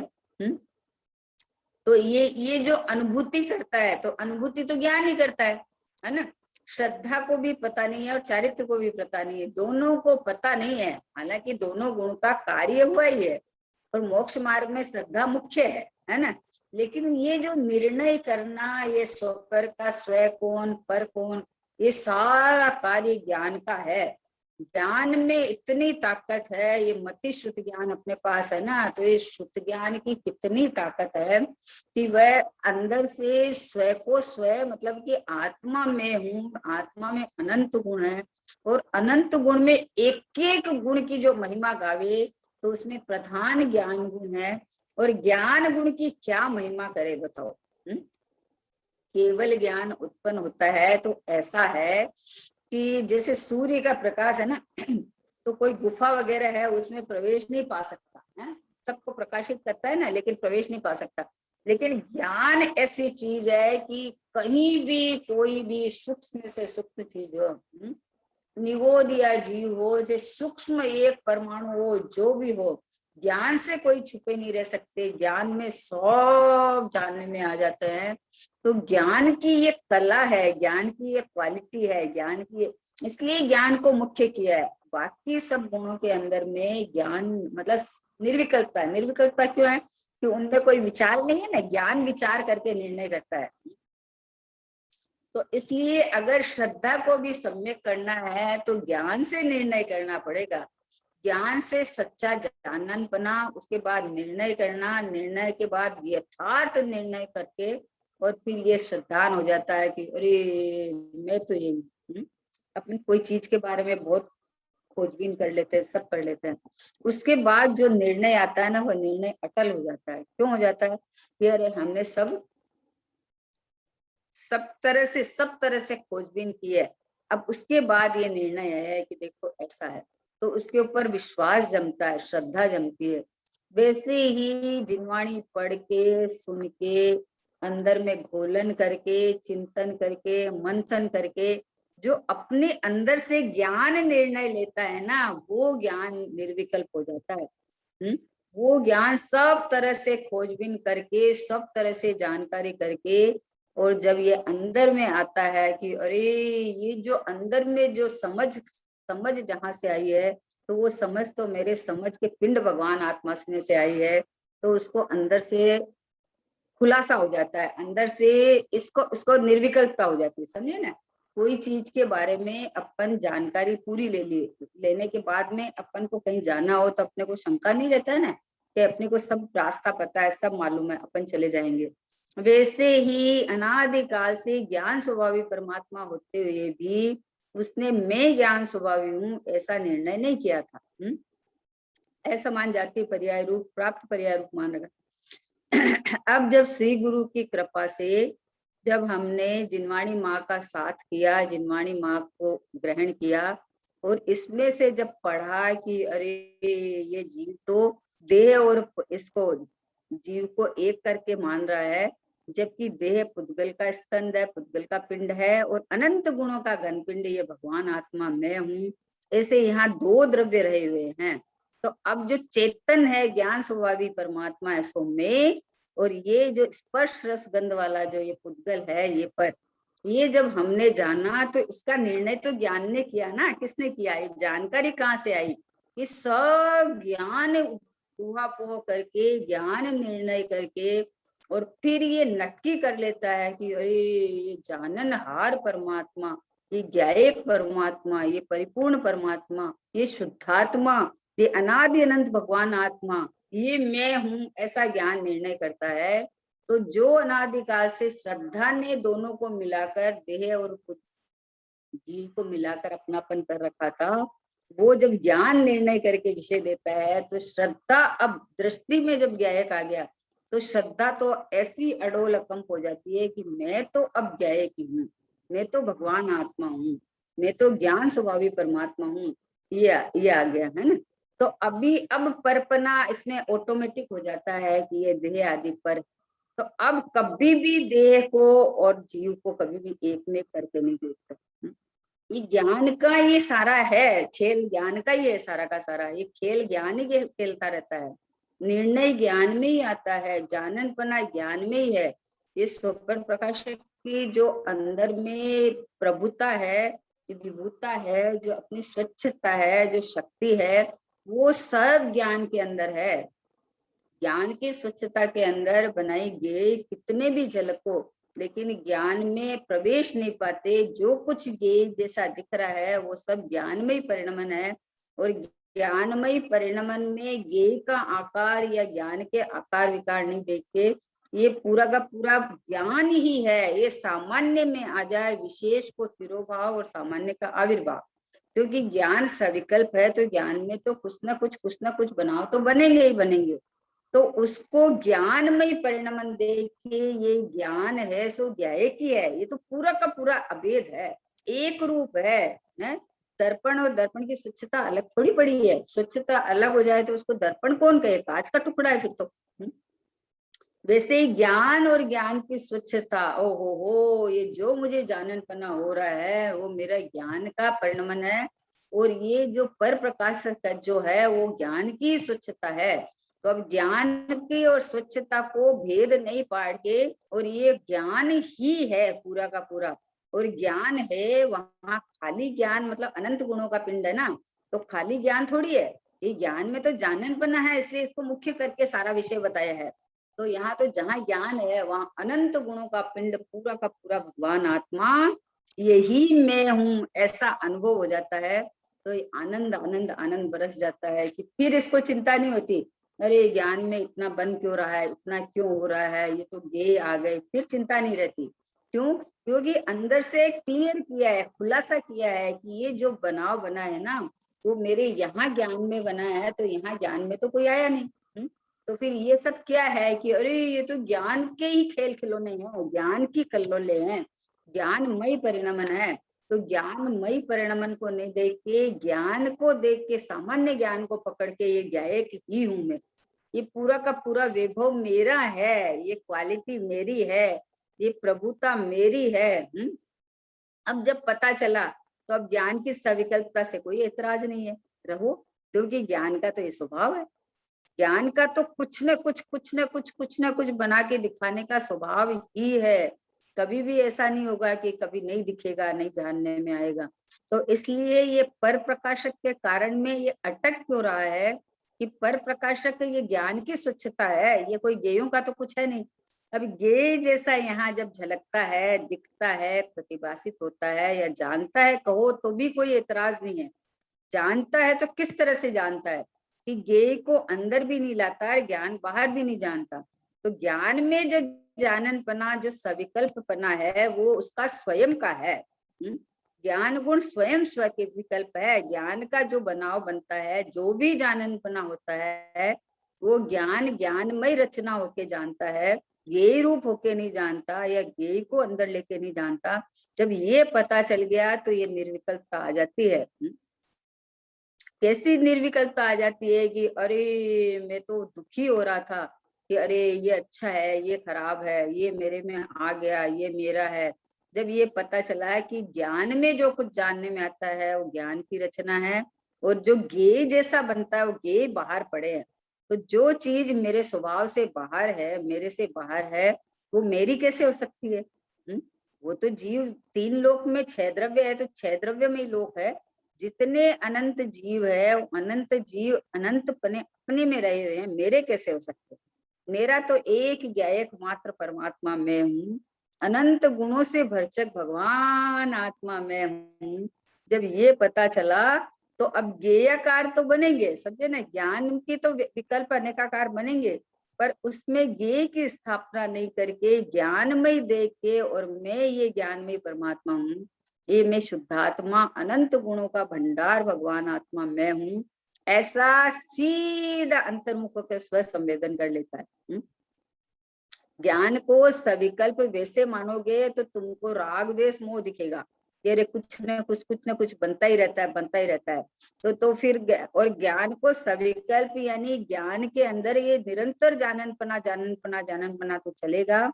तो ये जो अनुभूति करता है, तो अनुभूति तो ज्ञान ही करता है ना। श्रद्धा को भी पता नहीं है और चारित्र को भी पता नहीं है, दोनों को पता नहीं है। हालांकि दोनों गुण का कार्य हुआ ही है और मोक्ष मार्ग में श्रद्धा मुख्य है ना। लेकिन ये जो निर्णय करना, ये स्वपर का स्व कौन पर कौन, ये सारा कार्य ज्ञान का है। ज्ञान में इतनी ताकत है, ये मति शुद्ध ज्ञान अपने पास है ना, तो ये शुद्ध ज्ञान की कितनी ताकत है कि वह अंदर से स्व को स्व, मतलब कि आत्मा में हूँ, आत्मा में अनंत गुण है और अनंत गुण में एक एक गुण की जो महिमा गावे, तो उसमें प्रधान ज्ञान गुण है। और ज्ञान गुण की क्या महिमा करे बताओ। केवल ज्ञान उत्पन्न होता है तो ऐसा है कि जैसे सूर्य का प्रकाश है ना, तो कोई गुफा वगैरह है उसमें प्रवेश नहीं पा सकता है, सबको प्रकाशित करता है ना, लेकिन प्रवेश नहीं पा सकता। लेकिन ज्ञान ऐसी चीज है कि कहीं भी कोई भी सूक्ष्म से सूक्ष्म चीज हो, निगोद या जीव हो, जो सूक्ष्म एक परमाणु हो, जो भी हो, ज्ञान से कोई छुपे नहीं रह सकते। ज्ञान में सब जानने में आ जाते हैं। तो ज्ञान की ये कला है, ज्ञान की ये क्वालिटी है, ज्ञान की, इसलिए ज्ञान को मुख्य किया है। बाकी सब गुणों के अंदर में ज्ञान मतलब निर्विकल्पता है। निर्विकल्पता क्यों है कि उनमें कोई विचार नहीं है ना, ज्ञान विचार करके निर्णय करता है। तो इसलिए अगर श्रद्धा को भी सम्यक करना है तो ज्ञान से निर्णय करना पड़ेगा। ज्ञान से सच्चा जाननपना, उसके बाद निर्णय करना, निर्णय के बाद यथार्थ निर्णय करके और फिर ये श्रद्धान हो जाता है कि अरे मैं तो ये अपनी कोई चीज के बारे में बहुत खोजबीन कर लेते हैं, सब कर लेते हैं। उसके बाद जो निर्णय आता है ना, वो निर्णय अटल हो जाता है। क्यों हो जाता है कि अरे हमने सब तरह से खोजबीन की है। अब उसके बाद ये निर्णय है कि देखो ऐसा है, तो उसके ऊपर विश्वास जमता है, श्रद्धा जमती है। वैसे ही जिनवाणी पढ़ के, सुन के, अंदर में घोलन करके, चिंतन करके, मंथन करके जो अपने अंदर से ज्ञान निर्णय लेता है ना, वो ज्ञान निर्विकल्प हो जाता है। वो ज्ञान सब तरह से खोजबीन करके, सब तरह से जानकारी करके, और जब ये अंदर में आता है कि अरे ये जो अंदर में जो समझ जहां से आई है, तो वो समझ तो मेरे समझ के पिंड भगवान आत्मा से आई है। तो उसको अंदर से खुलासा हो जाता है, अंदर से इसको निर्विकल्पता हो जाती है। समझे ना, कोई चीज के बारे में अपन जानकारी पूरी लेने के बाद में अपन को कहीं जाना हो तो अपने को शंका नहीं रहता है ना कि अपने को सब रास्ता पता है, सब मालूम है, अपन चले जाएंगे। वैसे ही अनादिकाल से ज्ञान स्वभावी परमात्मा होते हुए भी उसने मैं ज्ञान स्वभावी हूँ ऐसा निर्णय नहीं किया था। असमान जाति पर्याय रूप प्राप्त पर्याय रूप मान रखा। अब जब श्री गुरु की कृपा से जब हमने जिनवाणी माँ का साथ किया, जिनवाणी माँ को ग्रहण किया और इसमें से जब पढ़ा कि अरे ये जीव तो देह और इसको जीव को एक करके मान रहा है, जबकि देह पुद्गल का स्कंद है, पुद्गल का पिंड है और अनंत गुणों का घन पिंड ये भगवान आत्मा मैं हूँ। ऐसे यहाँ दो द्रव्य रहे हुए हैं। तो अब जो चेतन है ज्ञान स्वभावी परमात्मा है सो में, और ये जो स्पर्श रस गंध वाला जो ये पुद्गल है ये पर, ये जब हमने जाना तो इसका निर्णय तो ज्ञान ने किया ना। किसने किया? ये जानकारी कहाँ से आई? ये सब ज्ञान ऊहापोह करके, ज्ञान निर्णय करके और फिर ये नक्की कर लेता है कि अरे ये जाननहार परमात्मा, ये ज्ञायक परमात्मा, ये परिपूर्ण परमात्मा, ये शुद्धात्मा, ये अनादि अनंत भगवान आत्मा, ये मैं हूँ, ऐसा ज्ञान निर्णय करता है। तो जो अनादिकाल से श्रद्धा ने दोनों को मिलाकर, देह और जीव को मिलाकर अपनापन कर रखा था, वो जब ज्ञान निर्णय करके विषय देता है, तो श्रद्धा अब दृष्टि में जब ज्ञायक आ गया, तो श्रद्धा तो ऐसी अडोल अकंप हो जाती है कि मैं तो अब ज्ञायक ही हूँ, मैं तो भगवान आत्मा हूँ, मैं तो ज्ञान स्वभावी परमात्मा हूँ, ये आ गया है ना। तो अभी अब परपना इसमें ऑटोमेटिक हो जाता है कि ये देह आदि पर। तो अब कभी भी देह को और जीव को कभी भी एक में करके नहीं देखता। ये ज्ञान का ये सारा है खेल, ज्ञान का ही है सारा का सारा, ये खेल ज्ञान ही खेलता रहता है, निर्णय ज्ञान में ही आता है, जाननपना ज्ञान में ही है। ये स्वप्न प्रकाशक की जो अंदर में प्रभुता है, जो विभुता है, जो अपनी स्वच्छता है, जो शक्ति है, वो सब ज्ञान के अंदर है। ज्ञान की स्वच्छता के अंदर बनाई गई कितने भी झलको, लेकिन ज्ञान में प्रवेश नहीं पाते। जो कुछ ज्ञेय जैसा दिख रहा है वो सब ज्ञानमय परिणमन है, और ज्ञानमय परिणमन में ज्ञेय का आकार या ज्ञान के आकार विकार नहीं देखे, ये पूरा का पूरा ज्ञान ही है। ये सामान्य में आ जाए, विशेष को तिरोभाव और सामान्य का आविर्भाव, क्योंकि ज्ञान सविकल्प है, तो ज्ञान में तो कुछ ना कुछ बनाव तो बनेंगे ही बनेंगे। तो उसको ज्ञानमय परिणमन देखिए, ये ज्ञान है सो ज्ञायक ही है, ये तो पूरा का पूरा अभेद है, एक रूप है। दर्पण और दर्पण की स्वच्छता अलग थोड़ी पड़ी है, स्वच्छता अलग हो जाए तो उसको दर्पण कौन कहे, कांच का टुकड़ा है फिर तो। वैसे ही ज्ञान और ज्ञान की स्वच्छता, ओ हो, ये जो मुझे जाननपना हो रहा है वो मेरा ज्ञान का परिणमन है, और ये जो पर प्रकाश जो है वो ज्ञान की स्वच्छता है। तो अब ज्ञान की और स्वच्छता को भेद नहीं पाड़ के, और ये ज्ञान ही है पूरा का पूरा, और ज्ञान है वहां खाली ज्ञान मतलब अनंत गुणों का पिंड है ना, तो खाली ज्ञान थोड़ी है, ये ज्ञान में तो जाननपना है, इसलिए इसको मुख्य करके सारा विषय बताया है। तो यहाँ तो जहाँ ज्ञान है वहां अनंत गुणों का पिंड, पूरा का पूरा भगवान आत्मा, यही मैं हूँ, ऐसा अनुभव हो जाता है। तो ये आनंद आनंद आनंद बरस जाता है कि फिर इसको चिंता नहीं होती, अरे ज्ञान में इतना बंद क्यों रहा है, इतना क्यों हो रहा है, ये तो ज्ञेय आ गए, फिर चिंता नहीं रहती। क्यों? क्योंकि अंदर से क्लियर किया है, खुलासा किया है कि ये जो बनाव बना है ना, वो मेरे यहाँ ज्ञान में बना है, तो यहाँ ज्ञान में तो कोई आया नहीं। तो फिर ये सब क्या है कि अरे ये तो ज्ञान के ही खेल खिलौने हैं, ज्ञान की कल्लोले हैं, ज्ञानमय परिणमन है। तो ज्ञानमय परिणमन को नहीं देख के, ज्ञान को देख के, सामान्य ज्ञान को पकड़ के, ये ज्ञायक ही हूं मैं, ये पूरा का पूरा वैभव मेरा है, ये क्वालिटी मेरी है, ये प्रभुता मेरी है। अब जब पता चला, तो अब ज्ञान की सविकल्पता से कोई एतराज नहीं है, रहो, क्योंकि ज्ञान का तो ये स्वभाव है। ज्ञान का तो कुछ न कुछ बना के दिखाने का स्वभाव ही है, कभी भी ऐसा नहीं होगा कि कभी नहीं दिखेगा, नहीं जानने में आएगा। तो इसलिए ये पर प्रकाशक के कारण में ये अटक क्यों रहा है कि पर प्रकाशक ये ज्ञान की स्वच्छता है, ये कोई ज्ञेयों का तो कुछ है नहीं। अब ज्ञेय जैसा यहाँ जब झलकता है, दिखता है, प्रतिभाषित होता है या जानता है कहो तो भी कोई एतराज नहीं है। जानता है तो किस तरह से जानता है कि ज्ञेय को अंदर भी नहीं लाता है, ज्ञान बाहर भी नहीं जानता। तो ज्ञान में जो जाननपना, जो सविकल्पपना है, वो उसका स्वयं का है। ज्ञान गुण स्वयं स्व के विकल्प है। ज्ञान का जो बनाव बनता है, जो भी जाननपना होता है, वो ज्ञान ज्ञानमय रचना होके जानता है, ज्ञेय रूप होके नहीं जानता, या ज्ञेय को अंदर लेके नहीं जानता। जब ये पता चल गया तो ये निर्विकल्पता आ जाती है। कैसी निर्विकल्पता आ जाती है कि अरे मैं तो दुखी हो रहा था कि अरे ये अच्छा है, ये खराब है, ये मेरे में आ गया, ये मेरा है। जब ये पता चला कि ज्ञान में जो कुछ जानने में आता है वो ज्ञान की रचना है, और जो ज्ञेय जैसा बनता है वो ज्ञेय बाहर पड़े है। तो जो चीज मेरे स्वभाव से बाहर है, मेरे से बाहर है, वो मेरी कैसे हो सकती है? वो तो जीव, तीन लोक में छह द्रव्य है, तो छह द्रव्य में ही लोक है। जितने अनंत जीव है, अनंत जीव अनंत पने अपने में रहे हुए हैं, मेरे कैसे हो सकते? मेरा तो एक ज्ञायक मात्र परमात्मा मैं हूँ, अनंत गुणों से भरचक भगवान आत्मा मैं हूँ। जब ये पता चला तो अब ज्ञेयकार तो बनेंगे, समझे ना, ज्ञान की तो विकल्प अनेकाकार बनेंगे, पर उसमें ज्ञेय की स्थापना नहीं करके ज्ञानमय देख के, और मैं ये ज्ञानमय परमात्मा हूँ, ये मैं शुद्धात्मा अनंत गुणों का भंडार भगवान आत्मा मैं हूँ, ऐसा सीधा अंतर्मुख होकर स्व संवेदन कर लेता है। ज्ञान को सविकल्प वैसे मानोगे तो तुमको राग द्वेष मोह दिखेगा, तेरे कुछ न कुछ बनता ही रहता है, बनता ही रहता है। तो फिर और ज्ञान को सविकल्प यानी ज्ञान के अंदर ये निरंतर जाननपना जाननपना जाननपना तो चलेगा।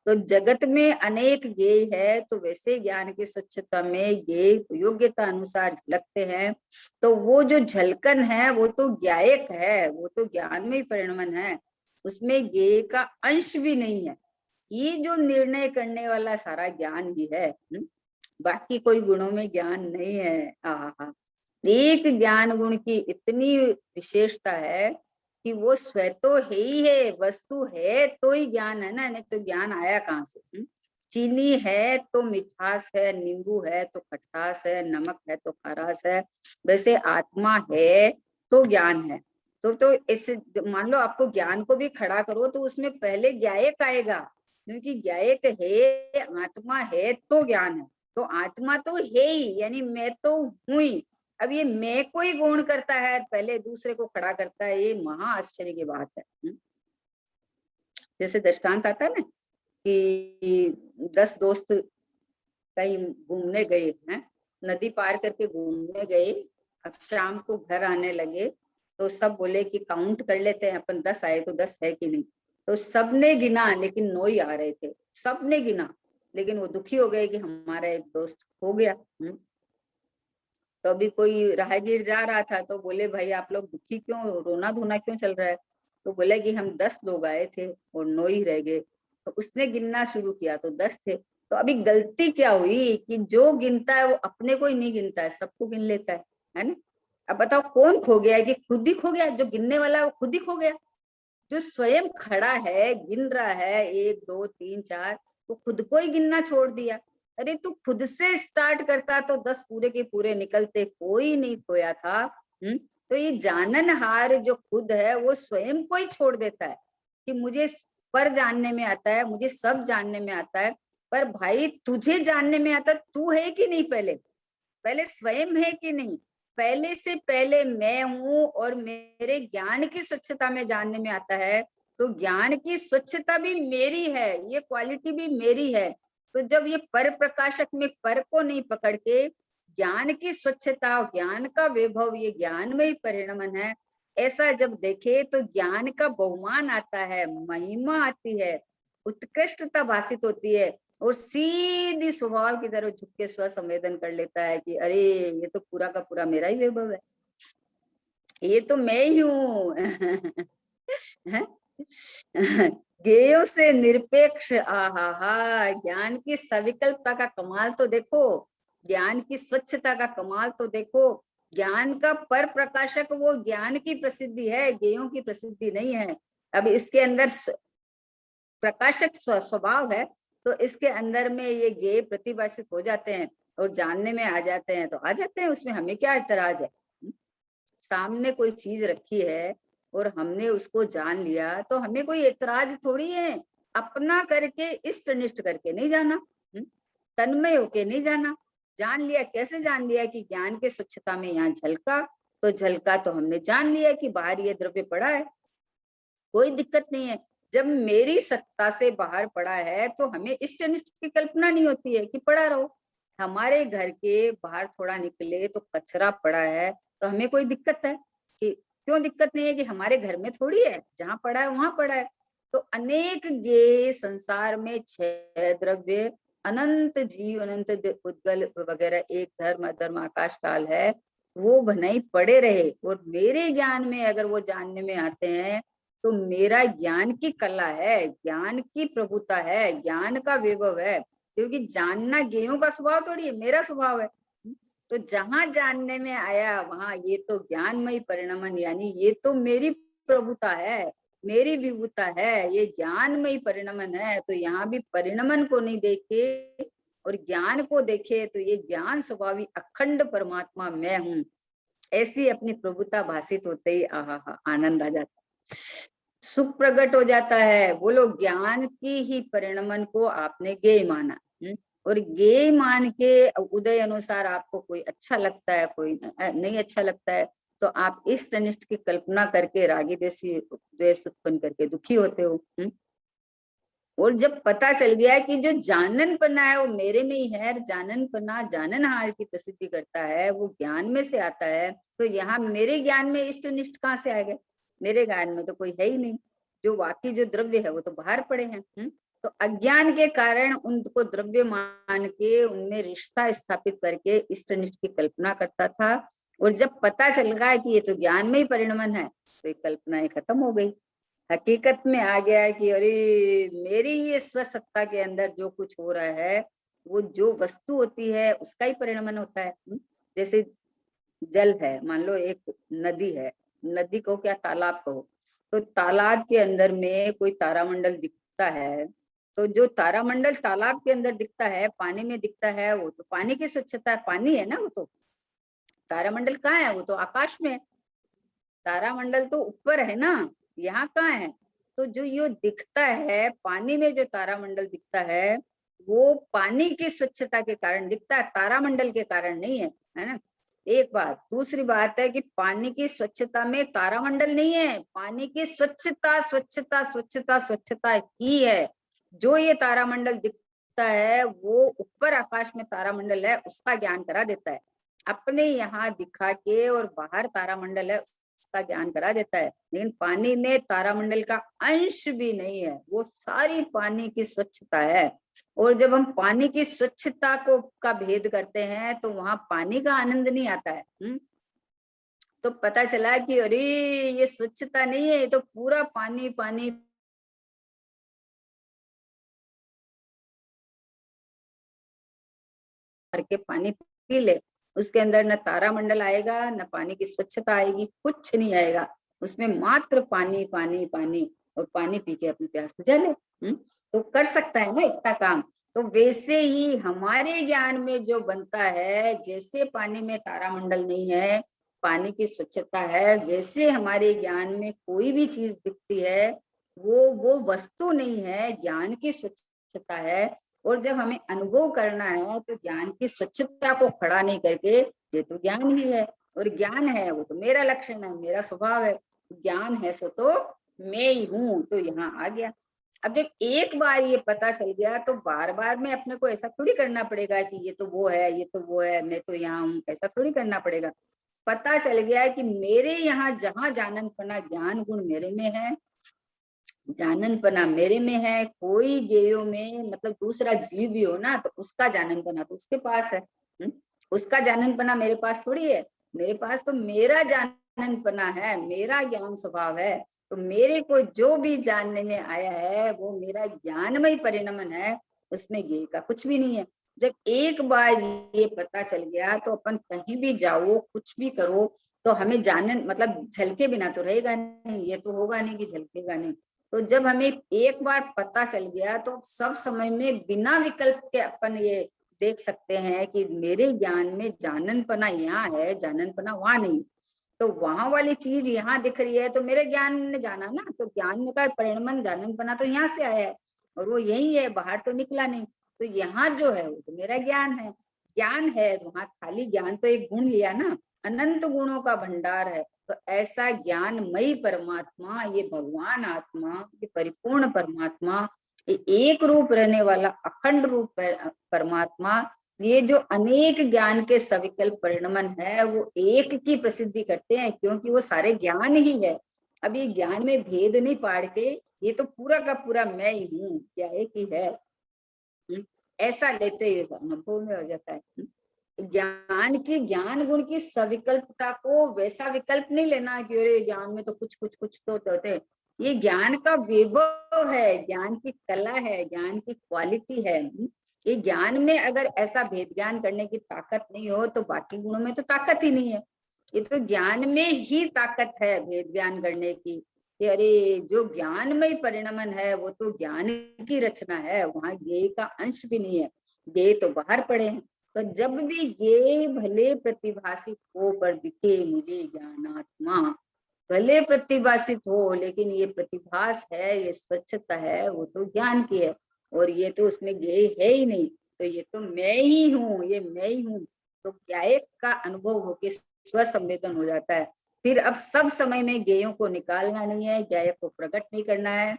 तो जगत में अनेक ज्ञेय है, तो वैसे ज्ञान की स्वच्छता में ज्ञेय योग्यता अनुसार झलकते हैं। तो वो जो झलकन है वो तो ज्ञायक है, वो तो ज्ञान में ही परिणमन है, उसमें ज्ञेय का अंश भी नहीं है। ये जो निर्णय करने वाला सारा ज्ञान ही है, बाकी कोई गुणों में ज्ञान नहीं है। हाँ, एक ज्ञान गुण की इतनी विशेषता है कि वो स्वयं तो है ही है, वस्तु है तो ही ज्ञान है ना, नहीं तो ज्ञान आया कहाँ से। चीनी है तो मिठास है, नींबू है तो खटास है, नमक है तो खरास है, वैसे आत्मा है तो ज्ञान है। तो इसे मान लो आपको ज्ञान को भी खड़ा करो तो उसमें पहले ज्ञायक आएगा, क्योंकि ज्ञायक है, आत्मा है तो ज्ञान है। तो आत्मा तो है ही, यानी मैं तो हूं ही। अब ये मैं को ही गौण करता है, पहले दूसरे को खड़ा करता है, ये महा आश्चर्य की बात है। जैसे दृष्टांत आता है ना कि 10 दोस्त कहीं घूमने गए हैं, नदी पार करके घूमने गए, अब शाम को घर आने लगे तो सब बोले कि काउंट कर लेते हैं, अपन 10 आए तो 10 है कि नहीं। तो सबने गिना लेकिन 9 ही आ रहे थे, सबने गिना, लेकिन वो दुखी हो गए कि हमारा एक दोस्त हो गया। तो अभी कोई राहगीर जा रहा था तो बोले भाई आप लोग दुखी क्यों, रोना धोना क्यों चल रहा है। तो बोले कि हम 10 लोग आए थे और 9 ही रह गए। तो उसने गिनना शुरू किया तो 10 थे। तो अभी गलती क्या हुई कि जो गिनता है वो अपने को ही नहीं गिनता है, सबको गिन लेता है ना। अब बताओ कौन खो गया है, कि खुद ही खो गया, जो गिनने वाला है वो खुद ही खो गया। जो स्वयं खड़ा है गिन रहा है 1 2 3 4, तो खुद को ही गिनना छोड़ दिया। अरे तू खुद से स्टार्ट करता तो 10 पूरे के पूरे निकलते, कोई नहीं खोया था। तो ये जाननहार जो खुद है वो स्वयं को ही छोड़ देता है कि मुझे पर जानने में आता है, मुझे सब जानने में आता है। पर भाई तुझे जानने में आता तू है कि नहीं, पहले पहले स्वयं है कि नहीं, पहले से पहले मैं हूँ, और मेरे ज्ञान की स्वच्छता में जानने में आता है। तो ज्ञान की स्वच्छता भी मेरी है, ये क्वालिटी भी मेरी है। तो जब ये पर प्रकाशक में पर को नहीं पकड़ के ज्ञान की स्वच्छता, ज्ञान का वैभव, ये ज्ञान में ही परिणमन है, ऐसा जब देखे तो ज्ञान का बहुमान आता है, महिमा आती है, उत्कृष्टता भाषित होती है, और सीधी स्वभाव की तरफ झुक के स्व संवेदन कर लेता है कि अरे ये तो पूरा का पूरा मेरा ही वैभव है, ये तो मैं ही हूँ। ज्ञेयों से निरपेक्ष, आहा, ज्ञान की सविकल्पता का कमाल तो देखो, ज्ञान की स्वच्छता का कमाल तो देखो। ज्ञान का पर प्रकाशक वो ज्ञान की प्रसिद्धि है, ज्ञेयों की प्रसिद्धि नहीं है। अब इसके अंदर प्रकाशक स्वभाव है, तो इसके अंदर में ये ज्ञेय प्रतिभाषित हो जाते हैं और जानने में आ जाते हैं, तो आ जाते हैं, उसमें हमें क्या इतराज है। सामने कोई चीज रखी है और हमने उसको जान लिया तो हमें कोई एतराज थोड़ी है। अपना करके इष्ट निष्ठ करके नहीं जाना, तन्मय होके नहीं जाना। जान लिया, कैसे जान लिया कि ज्ञान के स्वच्छता में यहाँ झलका, तो झलका तो हमने जान लिया कि बाहर ये द्रव्य पड़ा है, कोई दिक्कत नहीं है। जब मेरी सत्ता से बाहर पड़ा है तो हमें इष्ट अनिष्ट की कल्पना नहीं होती है कि पड़ा रहो। हमारे घर के बाहर थोड़ा निकले तो कचरा पड़ा है तो हमें कोई दिक्कत है कि, क्यों दिक्कत नहीं है कि हमारे घर में थोड़ी है, जहां पड़ा है वहां पड़ा है। तो अनेक ज्ञेय संसार में 6 द्रव्य, अनंत जीव, अनंत उद्गल वगैरह, एक धर्म अधर्म आकाश काल है, वो भनाई पड़े रहे, और मेरे ज्ञान में अगर वो जानने में आते हैं तो मेरा ज्ञान की कला है, ज्ञान की प्रभुता है, ज्ञान का वैभव है, क्योंकि जानना ज्ञेयों का स्वभाव थोड़ी है, मेरा स्वभाव है। तो जहां जानने में आया वहां ये तो ज्ञानमय परिणमन, यानी ये तो मेरी प्रभुता है, मेरी विभुता है, ये ज्ञानमय परिणमन है। तो यहाँ भी परिणमन को नहीं देखे और ज्ञान को देखे तो ये ज्ञान स्वभावी अखंड परमात्मा मैं हूँ, ऐसी अपनी प्रभुता भाषित होते ही आहा आनंद आ जाता, सुख प्रकट हो जाता है। बोलो, ज्ञान की ही परिणमन को आपने ज्ञेय माना, और ज्ञेय मान के उदय अनुसार आपको कोई अच्छा लगता है, कोई नहीं अच्छा लगता है, तो आप इष्ट अनिष्ट की कल्पना करके रागी द्वेष उत्पन्न करके दुखी होते हो। और जब पता चल गया कि जो जानन पना है वो मेरे में ही है, जानन पना जाननहार की प्रसिद्धि करता है, वो ज्ञान में से आता है, तो यहाँ मेरे ज्ञान में इष्ट निष्ठ कहाँ से आ गए? मेरे ज्ञान में तो कोई है ही नहीं, जो बाकी जो द्रव्य है वो तो बाहर पड़े हैं। तो अज्ञान के कारण उनको द्रव्य मान के उनमें रिश्ता स्थापित करके इष्ट निष्ठ की कल्पना करता था, और जब पता चल गया कि ये तो ज्ञान में ही परिणमन है, तो ये कल्पनाएं खत्म हो गई। हकीकत में आ गया कि अरे मेरी ये स्वसत्ता के अंदर जो कुछ हो रहा है वो जो वस्तु होती है उसका ही परिणमन होता है। जैसे जल है, मान लो एक नदी है, नदी कहो क्या तालाब कहो, तो तालाब के अंदर में कोई तारामंडल दिखता है, तो जो तारामंडल तालाब के अंदर दिखता है, पानी में दिखता है, वो तो पानी की स्वच्छता, पानी है ना वो तो। तारामंडल कहाँ है? वो तो आकाश में है। तारामंडल तो ऊपर है ना, यहाँ कहाँ है? तो जो ये दिखता है पानी में, जो तारामंडल दिखता है वो पानी की स्वच्छता के कारण दिखता है, तारामंडल के कारण नहीं है ना। एक बात। दूसरी बात है कि पानी की स्वच्छता में तारामंडल नहीं है, पानी की स्वच्छता स्वच्छता स्वच्छता स्वच्छता ही है। जो ये तारामंडल दिखता है वो ऊपर आकाश में तारामंडल है, उसका ज्ञान करा देता है। अपने यहाँ दिखा के और बाहर तारामंडल है उसका ज्ञान करा देता है, लेकिन पानी में तारामंडल का अंश भी नहीं है, वो सारी पानी की स्वच्छता है। और जब हम पानी की स्वच्छता को का भेद करते हैं तो वहां पानी का आनंद नहीं आता है। तो पता चला कि अरे ये स्वच्छता नहीं है, ये तो पूरा पानी पानी भर के पानी पी ले, उसके अंदर न तारामंडल आएगा न पानी की स्वच्छता आएगी, कुछ नहीं आएगा, उसमें मात्र पानी पानी पानी, और पानी पी के अपनी प्यास बुझा ले। तो कर सकता है ना इतना काम। तो वैसे ही हमारे ज्ञान में जो बनता है, जैसे पानी में तारामंडल नहीं है, पानी की स्वच्छता है, वैसे हमारे ज्ञान में कोई भी चीज दिखती है वो वस्तु नहीं है, ज्ञान की स्वच्छता है। और जब हमें अनुभव करना है तो ज्ञान की स्वच्छता को खड़ा नहीं करके, ये तो ज्ञान ही है और ज्ञान है वो तो मेरा लक्षण है, मेरा स्वभाव है, ज्ञान है सो तो मैं ही हूँ, तो यहाँ आ गया। अब जब एक बार ये पता चल गया तो बार बार में अपने को ऐसा थोड़ी करना पड़ेगा कि ये तो वो है, ये तो वो है, मैं तो यहाँ हूँ, ऐसा थोड़ी करना पड़ेगा। पता चल गया कि मेरे यहाँ जहाँ जाननपना ज्ञान गुण मेरे में है, जाननपना मेरे में है, कोई गेयो में मतलब दूसरा जीव भी हो ना तो उसका जाननपना तो उसके पास है। उसका जाननपना मेरे पास थोड़ी है, मेरे पास तो मेरा जाननपना है, मेरा ज्ञान स्वभाव है। तो मेरे को जो भी जानने में आया है वो मेरा ज्ञानमय परिणमन है, उसमें गेय का कुछ भी नहीं है। जब एक बार ये पता चल गया तो अपन कहीं भी जाओ कुछ भी करो तो हमें जानन मतलब झलके बिना तो रहेगा नहीं, ये तो होगा नहीं कि झलकेगा नहीं। तो जब हमें एक बार पता चल गया तो सब समय में बिना विकल्प के अपन ये देख सकते हैं कि मेरे ज्ञान में जाननपना यहाँ है, जाननपना वहां नहीं। तो वहां वाली चीज यहाँ दिख रही है तो मेरे ज्ञान ने जाना ना, तो ज्ञान का परिणमन जाननपना तो यहाँ से आया है और वो यही है, बाहर तो निकला नहीं। तो यहाँ जो है वो तो मेरा ज्ञान है, ज्ञान है वहां खाली ज्ञान तो एक गुण लिया ना, अनंत गुणों का भंडार है। तो ऐसा ज्ञानमयी परमात्मा, ये भगवान आत्मा, ये परिपूर्ण परमात्मा, ये एक रूप रहने वाला अखंड रूप परमात्मा, ये जो अनेक ज्ञान के सविकल्प परिणमन है वो एक की प्रसिद्धि करते हैं, क्योंकि वो सारे ज्ञान ही है। अब ये ज्ञान में भेद नहीं पाड़ के ये तो पूरा का पूरा मैं ही हूँ, क्या एक ही है। ऐसा लेते ही अनुभव में हो जाता है। ज्ञान की ज्ञान गुण की सविकल्पता को वैसा विकल्प नहीं लेना कि अरे ज्ञान में तो कुछ कुछ कुछ तो होते। ये ज्ञान का वैभव है, ज्ञान की कला है, ज्ञान की क्वालिटी है। ये ज्ञान में अगर ऐसा भेद ज्ञान करने की ताकत नहीं हो तो बाकी गुणों में तो ताकत ही नहीं है। ये तो ज्ञान में ही ताकत है भेद ज्ञान करने की। कि अरे जो ज्ञानमय परिणमन है वो तो ज्ञान की रचना है, वहां ज्ञेय का अंश भी नहीं है, ज्ञेय तो बाहर पड़े हैं। तो जब भी ज्ञेय भले प्रतिभाषित हो पर दिखे मुझे ज्ञानात्मा, भले प्रतिभाषित हो लेकिन ये प्रतिभास है, ये स्वच्छता है, वो तो ज्ञान की है, और ये तो उसमें ज्ञेय है ही नहीं, तो ये तो मैं ही हूँ, ये मैं ही हूँ। तो ज्ञायक का अनुभव होके स्वसंवेदन हो जाता है। फिर अब सब समय में ज्ञेयों को निकालना नहीं है, ज्ञायक को प्रकट नहीं करना है,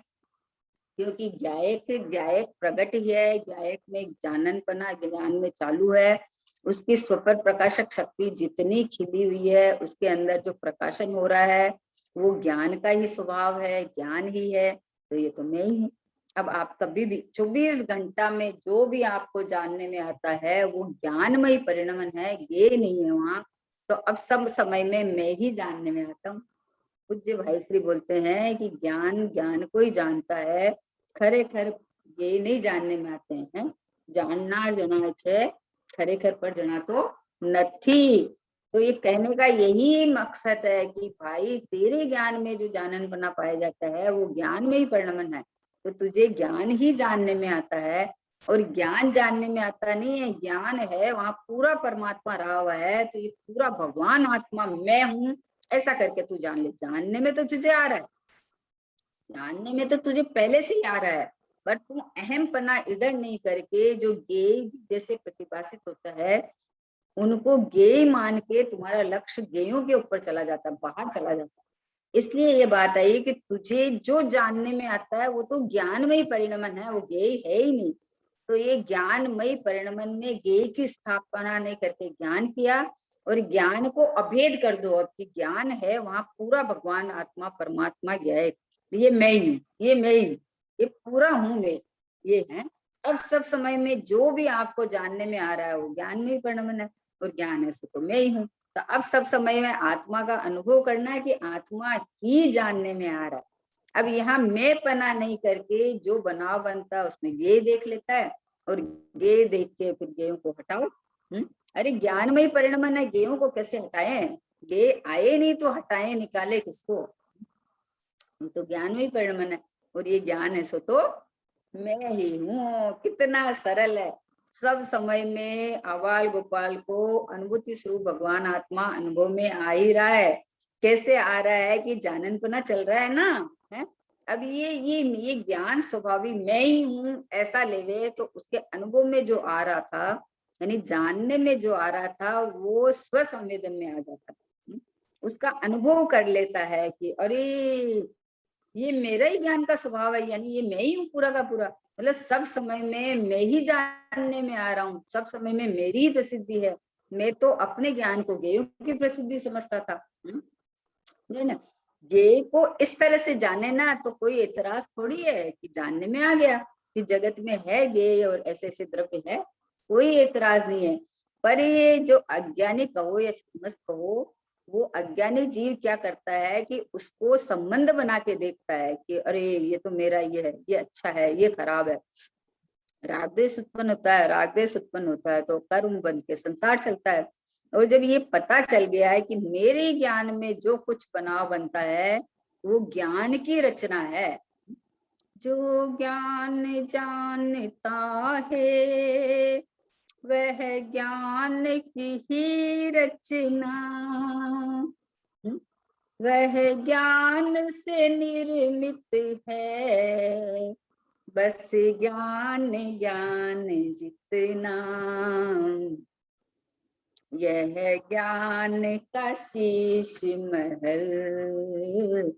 क्योंकि ज्ञायक ज्ञायक प्रकट ही है, ज्ञायक में जाननपना ज्ञान में चालू है। उसकी स्वपर प्रकाशक शक्ति जितनी खिली हुई है, उसके अंदर जो प्रकाशन हो रहा है वो ज्ञान का ही स्वभाव है, ज्ञान ही है। तो ये तो मैं ही हूँ। अब आप कभी भी 24 घंटा में जो भी आपको जानने में आता है वो ज्ञानमय परिणमन है, ये नहीं है वहां। तो अब सब समय में मैं ही जानने में आता हूँ। पूज्य भाई श्री बोलते हैं कि ज्ञान ज्ञान को ही जानता है, खरेखर ये नहीं जानने में आते हैं। जाननार जना छे, खरेखर पर जना तो नथी। तो ये कहने का यही मकसद है कि भाई तेरे ज्ञान में जो जानन बना पाया जाता है वो ज्ञान में ही परिणमन है। तो तुझे ज्ञान ही जानने में आता है, और ज्ञान जानने में आता नहीं है, ज्ञान है वहां पूरा परमात्मा रहा हुआ है। तो ये पूरा भगवान आत्मा मैं हूँ, ऐसा करके तू जान ले। जानने में तो तुझे आ रहा है, जानने में तो तुझे पहले से ही आ रहा है, पर तू अहम पना इधर नहीं करके जो ज्ञेय जैसे प्रतिभाषित होता है उनको ज्ञेय मान के तुम्हारा लक्ष्य ज्ञेयों के ऊपर चला जाता है, बाहर चला जाता है। इसलिए ये बात आई कि तुझे जो जानने में आता है वो तो ज्ञानमय परिणमन है, वो ज्ञेय है ही नहीं। तो ये ज्ञानमय परिणमन में ज्ञेय की स्थापना नहीं करके ज्ञान किया, और ज्ञान को अभेद कर दो अब कि ज्ञान है वहां पूरा भगवान आत्मा परमात्मा ज्ञाय, ये मैं ही हूँ, ये मैं ही हूँ, ये पूरा हूँ मैं, ये है। अब सब समय में जो भी आपको जानने में आ रहा है वो ज्ञान में ही परिणमन है, और ज्ञान है सो तो मैं ही हूँ। तो अब सब समय में आत्मा का अनुभव करना है कि आत्मा ही जानने में आ रहा है। अब यहाँ मैं पना नहीं करके जो बनाव बनता है उसमें ये देख लेता है, और गे देख के फिर गेयों को हटाओ। अरे ज्ञानमय परिणमन है, गेयों को कैसे हटाए? गे आए नहीं तो हटाए, निकाले किसको? तो ज्ञानमय परिणमन है, और ये ज्ञान है सो तो मैं ही हूँ। कितना सरल है। सब समय में आवाल गोपाल को अनुभूति स्वरूप भगवान आत्मा अनुभव में आ ही रहा है। कैसे आ रहा है कि जानन पना चल रहा है ना, है? अब ये ज्ञान स्वभावी मैं ही हूँ ऐसा लेवे तो उसके अनुभव में जो आ रहा था, यानी जानने में जो आ रहा था वो स्व संवेदन में आ जाता है। उसका अनुभव कर लेता है कि अरे ये मेरा ही ज्ञान का स्वभाव है, यानी ये मैं ही हूँ पूरा का पूरा। मतलब सब समय में मैं ही जानने में आ रहा हूँ, सब समय में मेरी ही प्रसिद्धि है। मैं तो अपने ज्ञान को गेयों की प्रसिद्धि समझता था, नहीं ना। गेय को इस तरह से जाने ना तो कोई एतराज थोड़ी है कि जानने में आ गया कि जगत में है गेय और ऐसे ऐसे द्रव्य है, कोई एतराज नहीं है। पर ये जो अज्ञानी कहो या मस्त कहो, वो अज्ञानी जीव क्या करता है कि उसको संबंध बना के देखता है कि अरे ये तो मेरा, ये है, ये अच्छा है, ये खराब है। रागद्वेष उत्पन्न होता है, रागद्वेष उत्पन्न होता है तो कर्म बन के संसार चलता है। और जब ये पता चल गया है कि मेरे ज्ञान में जो कुछ बनाव बनता है वो ज्ञान की रचना है, जो ज्ञान जानता है वह ज्ञान की ही रचना, वह ज्ञान से निर्मित है, बस ज्ञान ज्ञान जितना, यह ज्ञान का शीश महल,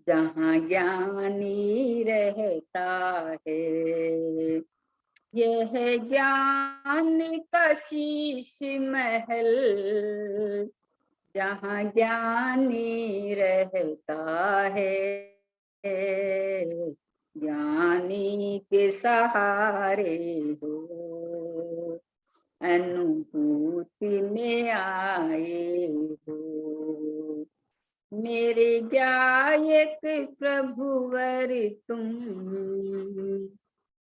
जहाँ ज्ञानी रहता है। यह ज्ञान का शीश महल, जहाँ ज्ञानी रहता है, ज्ञानी के सहारे हो, अनुभूति में आए हो, मेरे गायक प्रभुवर तुम,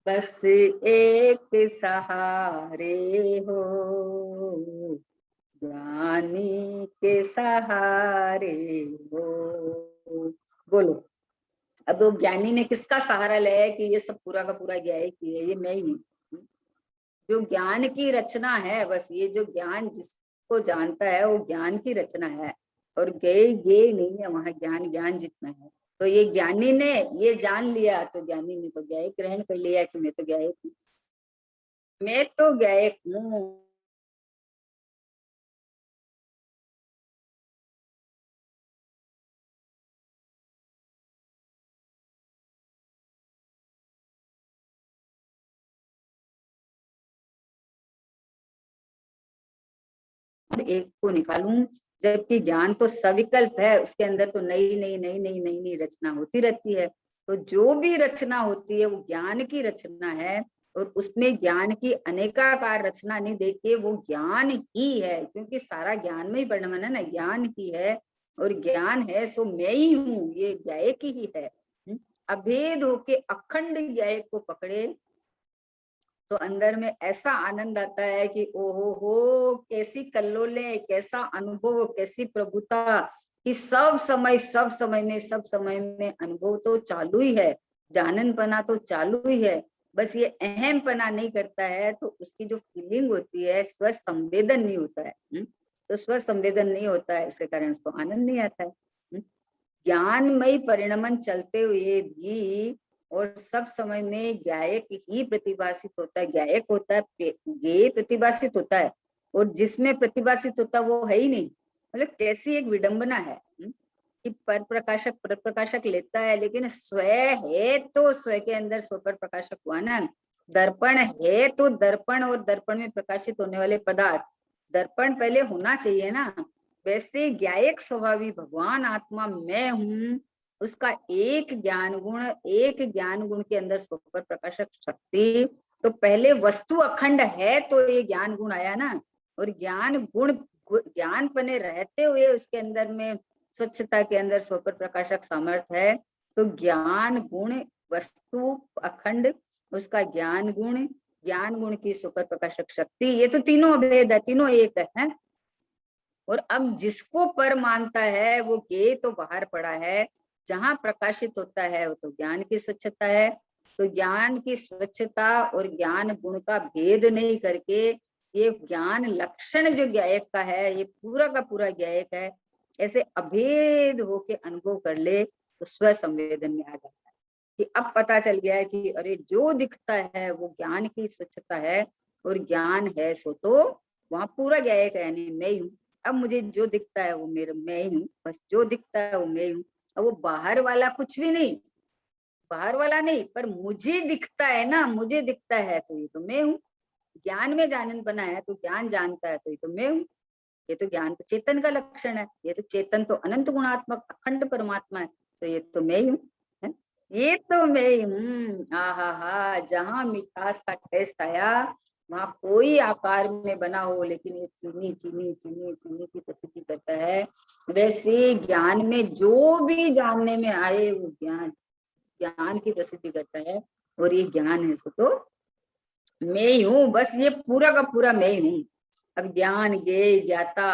बस एक सहारे हो, ज्ञानी के सहारे हो। बोलो। अब वो ज्ञानी ने किसका सहारा लिया है कि ये सब पूरा का पूरा ज्ञाय की है, ये मैं ही हूँ। जो ज्ञान की रचना है, बस ये जो ज्ञान जिसको जानता है वो ज्ञान की रचना है, और ये नहीं है, वहां ज्ञान ज्ञान जितना है। तो ये ज्ञानी ने ये जान लिया, तो ज्ञानी ने तो ज्ञाय ग्रहण कर लिया कि मैं तो ज्ञायक हूँ, मैं तो ज्ञायक हूँ। एक को निकालूं, जबकि ज्ञान तो सविकल्प है, उसके अंदर तो नई नई नई नई नई नई रचना होती रहती है। तो जो भी रचना होती है वो ज्ञान की रचना है, और उसमें ज्ञान की अनेकाकार रचना नहीं देखिए, वो ज्ञान ही है, क्योंकि सारा ज्ञान में ही परिणमन है ना, ज्ञान ही है। और ज्ञान है सो मैं ही हूँ, ये ज्ञायक ही है। अभेद होके अखंड ज्ञायक को पकड़े तो अंदर में ऐसा आनंद आता है कि ओहो हो, कैसी कल्लोले, कैसा अनुभव, कैसी प्रभुता, कि सब समय में अनुभव तो चालू ही है, जाननपना तो चालू ही है, बस ये अहम पना नहीं करता है, तो उसकी जो फीलिंग होती है, स्व संवेदन नहीं होता है। तो स्व संवेदन नहीं होता है, इसके कारण उसको आनंद नहीं आता है। ज्ञानमय परिणमन चलते हुए भी और सब समय में गायक ही प्रतिभाषित होता है, गायक होता है, ये प्रतिभाषित होता है, और जिसमें प्रतिभाषित होता है वो है ही नहीं। मतलब कैसी एक विडंबना है कि पर प्रकाशक लेता है, लेकिन स्व है तो स्व के अंदर स्व पर प्रकाशक हुआ ना। दर्पण है तो दर्पण और दर्पण में प्रकाशित होने वाले पदार्थ, दर्पण पहले होना चाहिए ना। वैसे ज्ञायक स्वभावी भगवान आत्मा मैं हूँ, उसका एक ज्ञान गुण के अंदर स्वपर प्रकाशक शक्ति, तो पहले वस्तु अखंड है तो ये ज्ञान गुण आया ना। और ज्ञान गुण, ज्ञान पने रहते हुए उसके अंदर में स्वच्छता के अंदर स्वपर प्रकाशक सामर्थ्य है, तो ज्ञान गुण, वस्तु अखंड, उसका ज्ञान गुण की सुपर प्रकाशक शक्ति, ये तो तीनों अभेद है, तीनों एक है। और अब जिसको पर मानता है वो ज्ञेय तो बाहर पड़ा है, जहां प्रकाशित होता है वो तो ज्ञान की स्वच्छता है। तो ज्ञान की स्वच्छता और ज्ञान गुण का भेद नहीं करके ये ज्ञान लक्षण जो ज्ञायक का है, ये पूरा का पूरा ज्ञायक है, ऐसे अभेद होके अनुभव कर ले तो स्व संवेदन में आ जाता है कि अब पता चल गया है कि अरे जो दिखता है वो ज्ञान की स्वच्छता है, और ज्ञान है सो तो वहां पूरा ज्ञायक है, यानी मैं ही हूँ। अब मुझे जो दिखता है वो मेरा मैं ही हूँ, बस जो दिखता है वो मैं ही हूँ। अब वो बाहर वाला कुछ भी नहीं, बाहर वाला नहीं, पर मुझे दिखता है ना, मुझे दिखता है तो ये तो मैं हूँ। ज्ञान में जानन बना है तो ज्ञान जानता है तो ये तो मैं हूँ। ये तो ज्ञान तो चेतन का लक्षण है, ये तो चेतन तो अनंत गुणात्मक अखंड परमात्मा है, तो ये तो मैं ही हूँ। ये तो मैं ही हूँ। हा हा, जहाँ मिठास का टेस्ट आया वहां कोई आकार में बना हो, लेकिन ये चीनी चीनी चीनी चीनी की प्रसिद्धि करता है। वैसे ज्ञान में जो भी जानने में आए वो ज्ञान ज्ञान की प्रसिद्धि करता है, और ये ज्ञान है सो तो मैं ही हूँ, बस ये पूरा का पूरा मैं ही हूँ। अब ज्ञान ज्ञेय ज्ञाता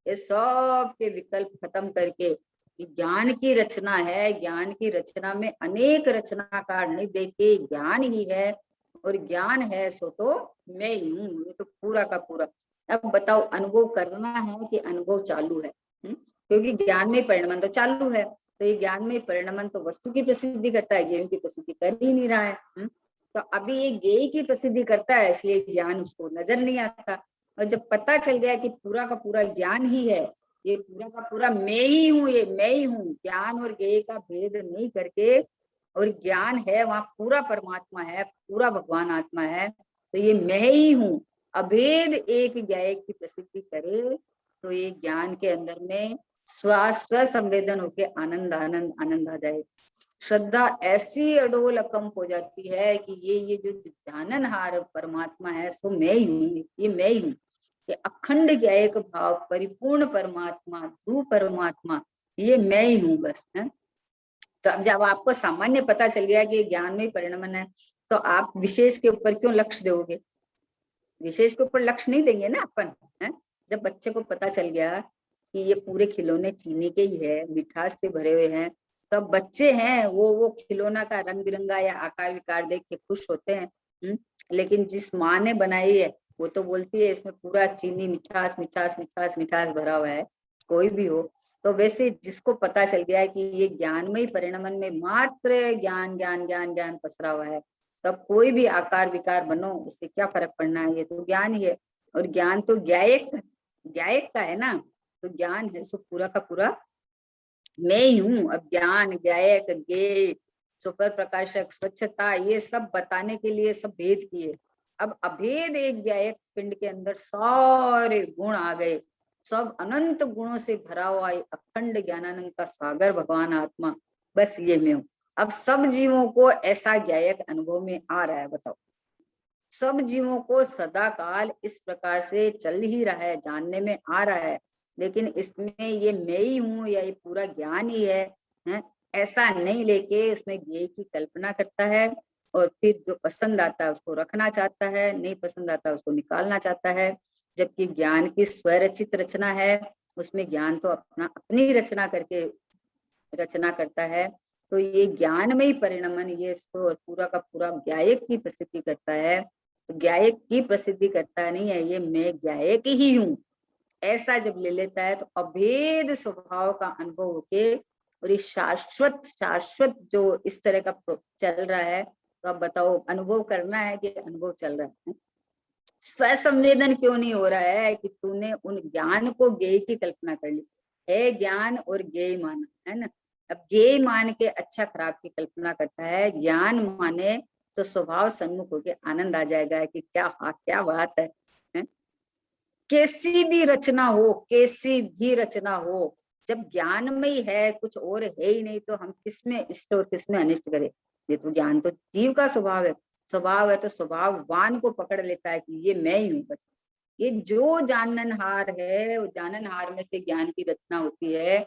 ये सब के विकल्प खत्म करके ज्ञान की रचना है, ज्ञान की रचना में अनेक रचनाकार नहीं देखे, ज्ञान ही है, और ज्ञान है सो तो मैं ही हूँ, ये तो पूरा का पूरा। अब बताओ, अनुभव करना है कि अनुभव चालू है? क्योंकि ज्ञान में परिणमन तो चालू है, तो ये ज्ञान में परिणमन तो वस्तु की प्रसिद्धि करता है, ज्ञेय की प्रसिद्धि कर ही नहीं रहा है। तो अभी ये ज्ञेय की प्रसिद्धि करता है, इसलिए ज्ञान उसको नजर नहीं आता। और जब पता चल गया कि पूरा का पूरा ज्ञान ही है, ये पूरा का पूरा मैं ही हूँ, ये मैं ही हूँ, ज्ञान और ज्ञेय का भेद नहीं करके, और ज्ञान है वहां पूरा परमात्मा है, पूरा भगवान आत्मा है, तो ये मैं ही हूँ, अभेद एक ज्ञेय की प्रसिद्धि करे, तो ये ज्ञान के अंदर में स्व संवेदन होके आनंद आनंद आनंद आ जाए। श्रद्धा ऐसी अडोल अकम्प हो जाती है कि ये जो जाननहार परमात्मा है सो मैं ही हूँ, ये मैं ही हूँ, ये अखंड ज्ञायक भाव परिपूर्ण परमात्मा ध्रुव परमात्मा, ये मैं ही हूँ बस है। तो अब जब आपको सामान्य पता चल गया कि ज्ञान में परिणमन है, तो आप विशेष के ऊपर क्यों लक्ष्य दोगे? विशेष के ऊपर लक्ष्य नहीं देंगे ना अपन है। जब बच्चे को पता चल गया कि ये पूरे खिलौने चीनी के ही है, मिठास से भरे हुए हैं, तो अब बच्चे हैं वो खिलौना का रंग बिरंगा या आकार विकार देख के खुश होते हैं। लेकिन जिस माँ ने बनाई है वो तो बोलती है इसमें पूरा चीनी, मिठास मिठास मिठास मिठास भरा हुआ है। कोई भी हो, तो वैसे जिसको पता चल गया है कि ये ज्ञानमय परिणमन में मात्र ज्ञान ज्ञान ज्ञान ज्ञान पसरा हुआ है, तब कोई भी आकार विकार बनो, उससे क्या फर्क पड़ना है, ये तो ज्ञान ही है। और ज्ञान तो ज्ञायक का है ना, तो ज्ञान है सो पूरा का पूरा मैं ही हूँ। अब ज्ञान, ज्ञायक, ज्ञेय, सुपर प्रकाशक, स्वच्छता, ये सब बताने के लिए सब भेद किए। अब अभेद एक ज्ञायक पिंड के अंदर सारे गुण आ गए, सब अनंत गुणों से भरा हुआ अखंड ज्ञानानंद का सागर भगवान आत्मा, बस ये मैं हूँ। अब सब जीवों को ऐसा ज्ञायक अनुभव में आ रहा है, बताओ। सब जीवों को सदा काल इस प्रकार से चल ही रहा है, जानने में आ रहा है, लेकिन इसमें ये मैं ही हूँ या ये पूरा ज्ञान ही है, ऐसा नहीं लेके उसमें ज्ञेय की कल्पना करता है। और फिर जो पसंद आता है उसको रखना चाहता है, नहीं पसंद आता है उसको निकालना चाहता है। जबकि ज्ञान की स्वरचित रचना है, उसमें ज्ञान तो अपना अपनी रचना करके रचना करता है। तो ये ज्ञानमय परिणमन ये इसको पूरा का पूरा ज्ञायक की प्रसिद्धि करता है। तो ज्ञायक की प्रसिद्धि करता नहीं है, ये मैं ज्ञायक ही हूँ, ऐसा जब ले लेता है तो अभेद स्वभाव का अनुभव होके, और ये शाश्वत शाश्वत जो इस तरह का चल रहा है, तो अब बताओ अनुभव करना है कि अनुभव चल रहा है। स्वसंवेदन क्यों नहीं हो रहा है कि तूने उन ज्ञान को ज्ञेय की कल्पना कर ली है, ज्ञान और ज्ञेय माना है ना। अब ज्ञेय मान के अच्छा खराब की कल्पना करता है, ज्ञान माने तो स्वभाव सन्मुख होके आनंद आ जाएगा कि क्या क्या बात है? कैसी भी रचना हो, कैसी भी रचना हो, जब ज्ञानमय है, कुछ और है ही नहीं, तो हम किसमें इष्ट और किसमें अनिष्ट करें। ये तो ज्ञान तो जीव का स्वभाव है, स्वभाव है तो स्वभाववान को पकड़ लेता है कि ये मैं ही हूँ बस। ये जो जाननहार है, वो जाननहार में से ज्ञान की रचना होती है,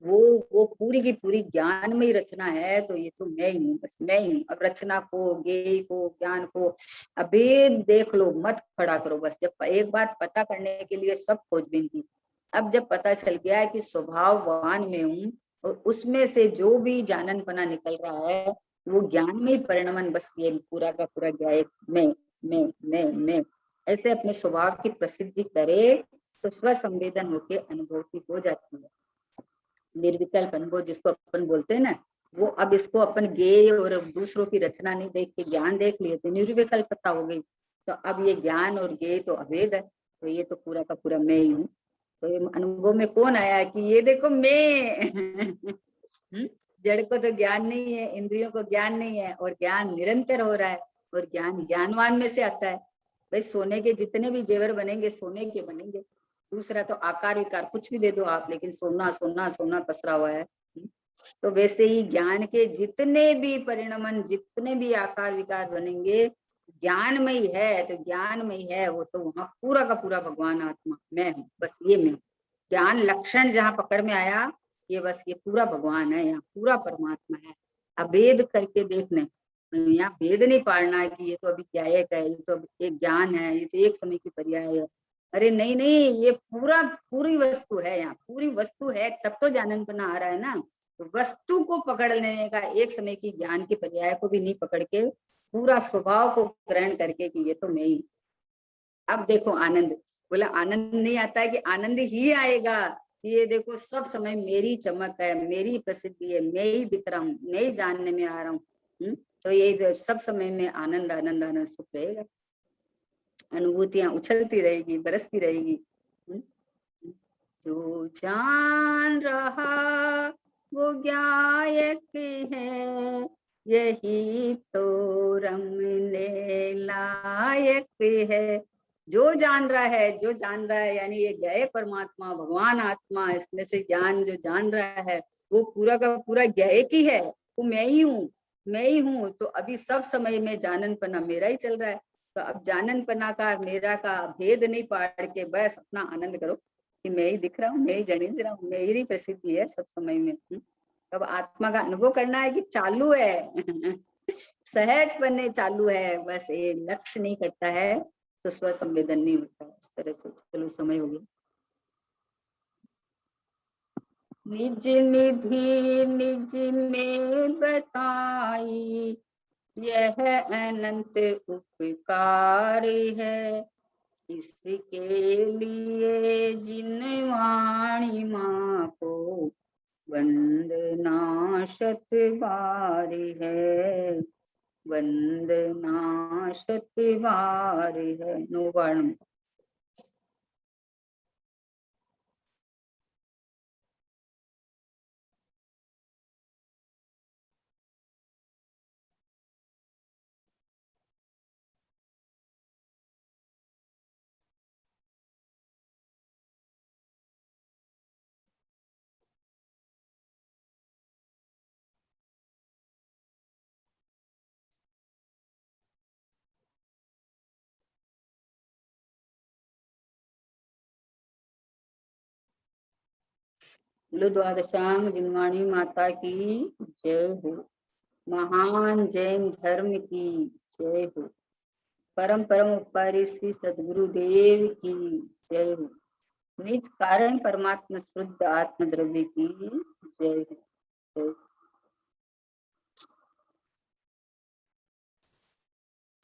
वो पूरी की पूरी ज्ञानमय रचना है, तो ये तो मैं ही हूँ बस, मैं ही हूँ। अब रचना को, ज्ञेय को, ज्ञान को अभेद देख लो, मत खड़ा करो बस। जब एक बार पता करने के लिए सब खोजबीन की, अब जब पता चल गया है कि स्वभाववान में हूँ, और उसमें से जो भी जाननपना निकल रहा है वो ज्ञान में ही परिणमन, बस ये पूरा का पूरा ज्ञायक मैं ऐसे अपने स्वभाव की प्रसिद्धि करे, तो स्वसंवेदन होके अनुभव की हो जाती है। निर्विकल्प अनुभव जिसको अपन बोलते हैं ना, वो अब इसको अपन ज्ञेय और दूसरों की रचना नहीं देख के ज्ञान देख लिए तो निर्विकल्पता हो गई। तो अब ये ज्ञान और ज्ञेय तो अभेद है, तो ये तो पूरा का पूरा मैं ही हूँ। तो ये अनुभव में कौन आया कि ये देखो मैं जड़ को तो ज्ञान नहीं है, इंद्रियों को ज्ञान नहीं है, और ज्ञान निरंतर हो रहा है, और ज्ञान ज्ञानवान में से आता है। भाई सोने के जितने भी जेवर बनेंगे सोने के बनेंगे, दूसरा तो आकार विकार कुछ भी दे दो आप, लेकिन सोना सोना सोना पसरा हुआ है। तो वैसे ही ज्ञान के जितने भी परिणमन, जितने भी आकार विकार बनेंगे, ज्ञानमयी है तो ज्ञानमयी है, वो तो वहां पूरा का पूरा भगवान आत्मा मैं हूँ, बस ये मैं। ज्ञान लक्षण जहाँ पकड़ में आया, ये बस ये पूरा भगवान है, यहाँ पूरा परमात्मा है। अभेद करके देखने, यहाँ भेद नहीं पाड़ना है कि ये तो अभी ज्ञायक है, ये तो अभी एक ज्ञान है, ये तो एक समय की पर्याय है। अरे नहीं नहीं, ये पूरा पूरी वस्तु है, यहाँ पूरी वस्तु है, तब तो जाननपना आ रहा है ना। तो वस्तु को पकड़ लेने का, एक समय की ज्ञान के पर्याय को भी नहीं पकड़ के, पूरा स्वभाव को ग्रहण करके कि ये तो मैं ही। अब देखो आनंद, बोला आनंद नहीं आता है कि आनंद ही आएगा। ये देखो सब समय मेरी चमक है, मेरी प्रसिद्धि है, मैं ही दिख रहा हूँ, मैं ही जानने में आ रहा हूँ। तो ये सब समय में आनंद आनंद आनंद सुख रहेगा, अनुभूतियां उछलती रहेगी, बरसती रहेगी। जो जान रहा वो ज्ञायक है, यही तो रमने लायक है। जो जान रहा है, जो जान रहा है, यानी ये ज्ञेय परमात्मा भगवान आत्मा, इसमें से ज्ञान जो जान रहा है वो पूरा का पूरा ज्ञेयक ही है, वो मैं ही हूँ, मैं ही हूँ। तो अभी सब समय में जाननपना मेरा ही चल रहा है, तो अब जाननपना का मेरा का भेद नहीं पाड़ के बस अपना आनंद करो कि मैं ही दिख रहा हूँ, मैं ही जनिज रहा हूँ, मेरी प्रसिद्धि है सब समय में। तब आत्मा का अनुभव करना है कि चालू है सहज बनने चालू है, बस ये लक्ष्य नहीं करता है तो स्वसंवेदन नहीं होता। इस तरह से चलो समय हो गया। निज निधि निज में बताई, यह अनंत उपकार है। इसके लिए जिन वाणी माँ को वंदना शत बार है, वंदना शत बार है। नो वर्ण। बोलो द्वादशांग जिनवाणी माता की जय हो। महान जैन धर्म की जय हो। परम परम उपकारी श्री सदगुरुदेव की जय हो। निज कारण परमात्मा शुद्ध आत्म द्रव्य की जय हो।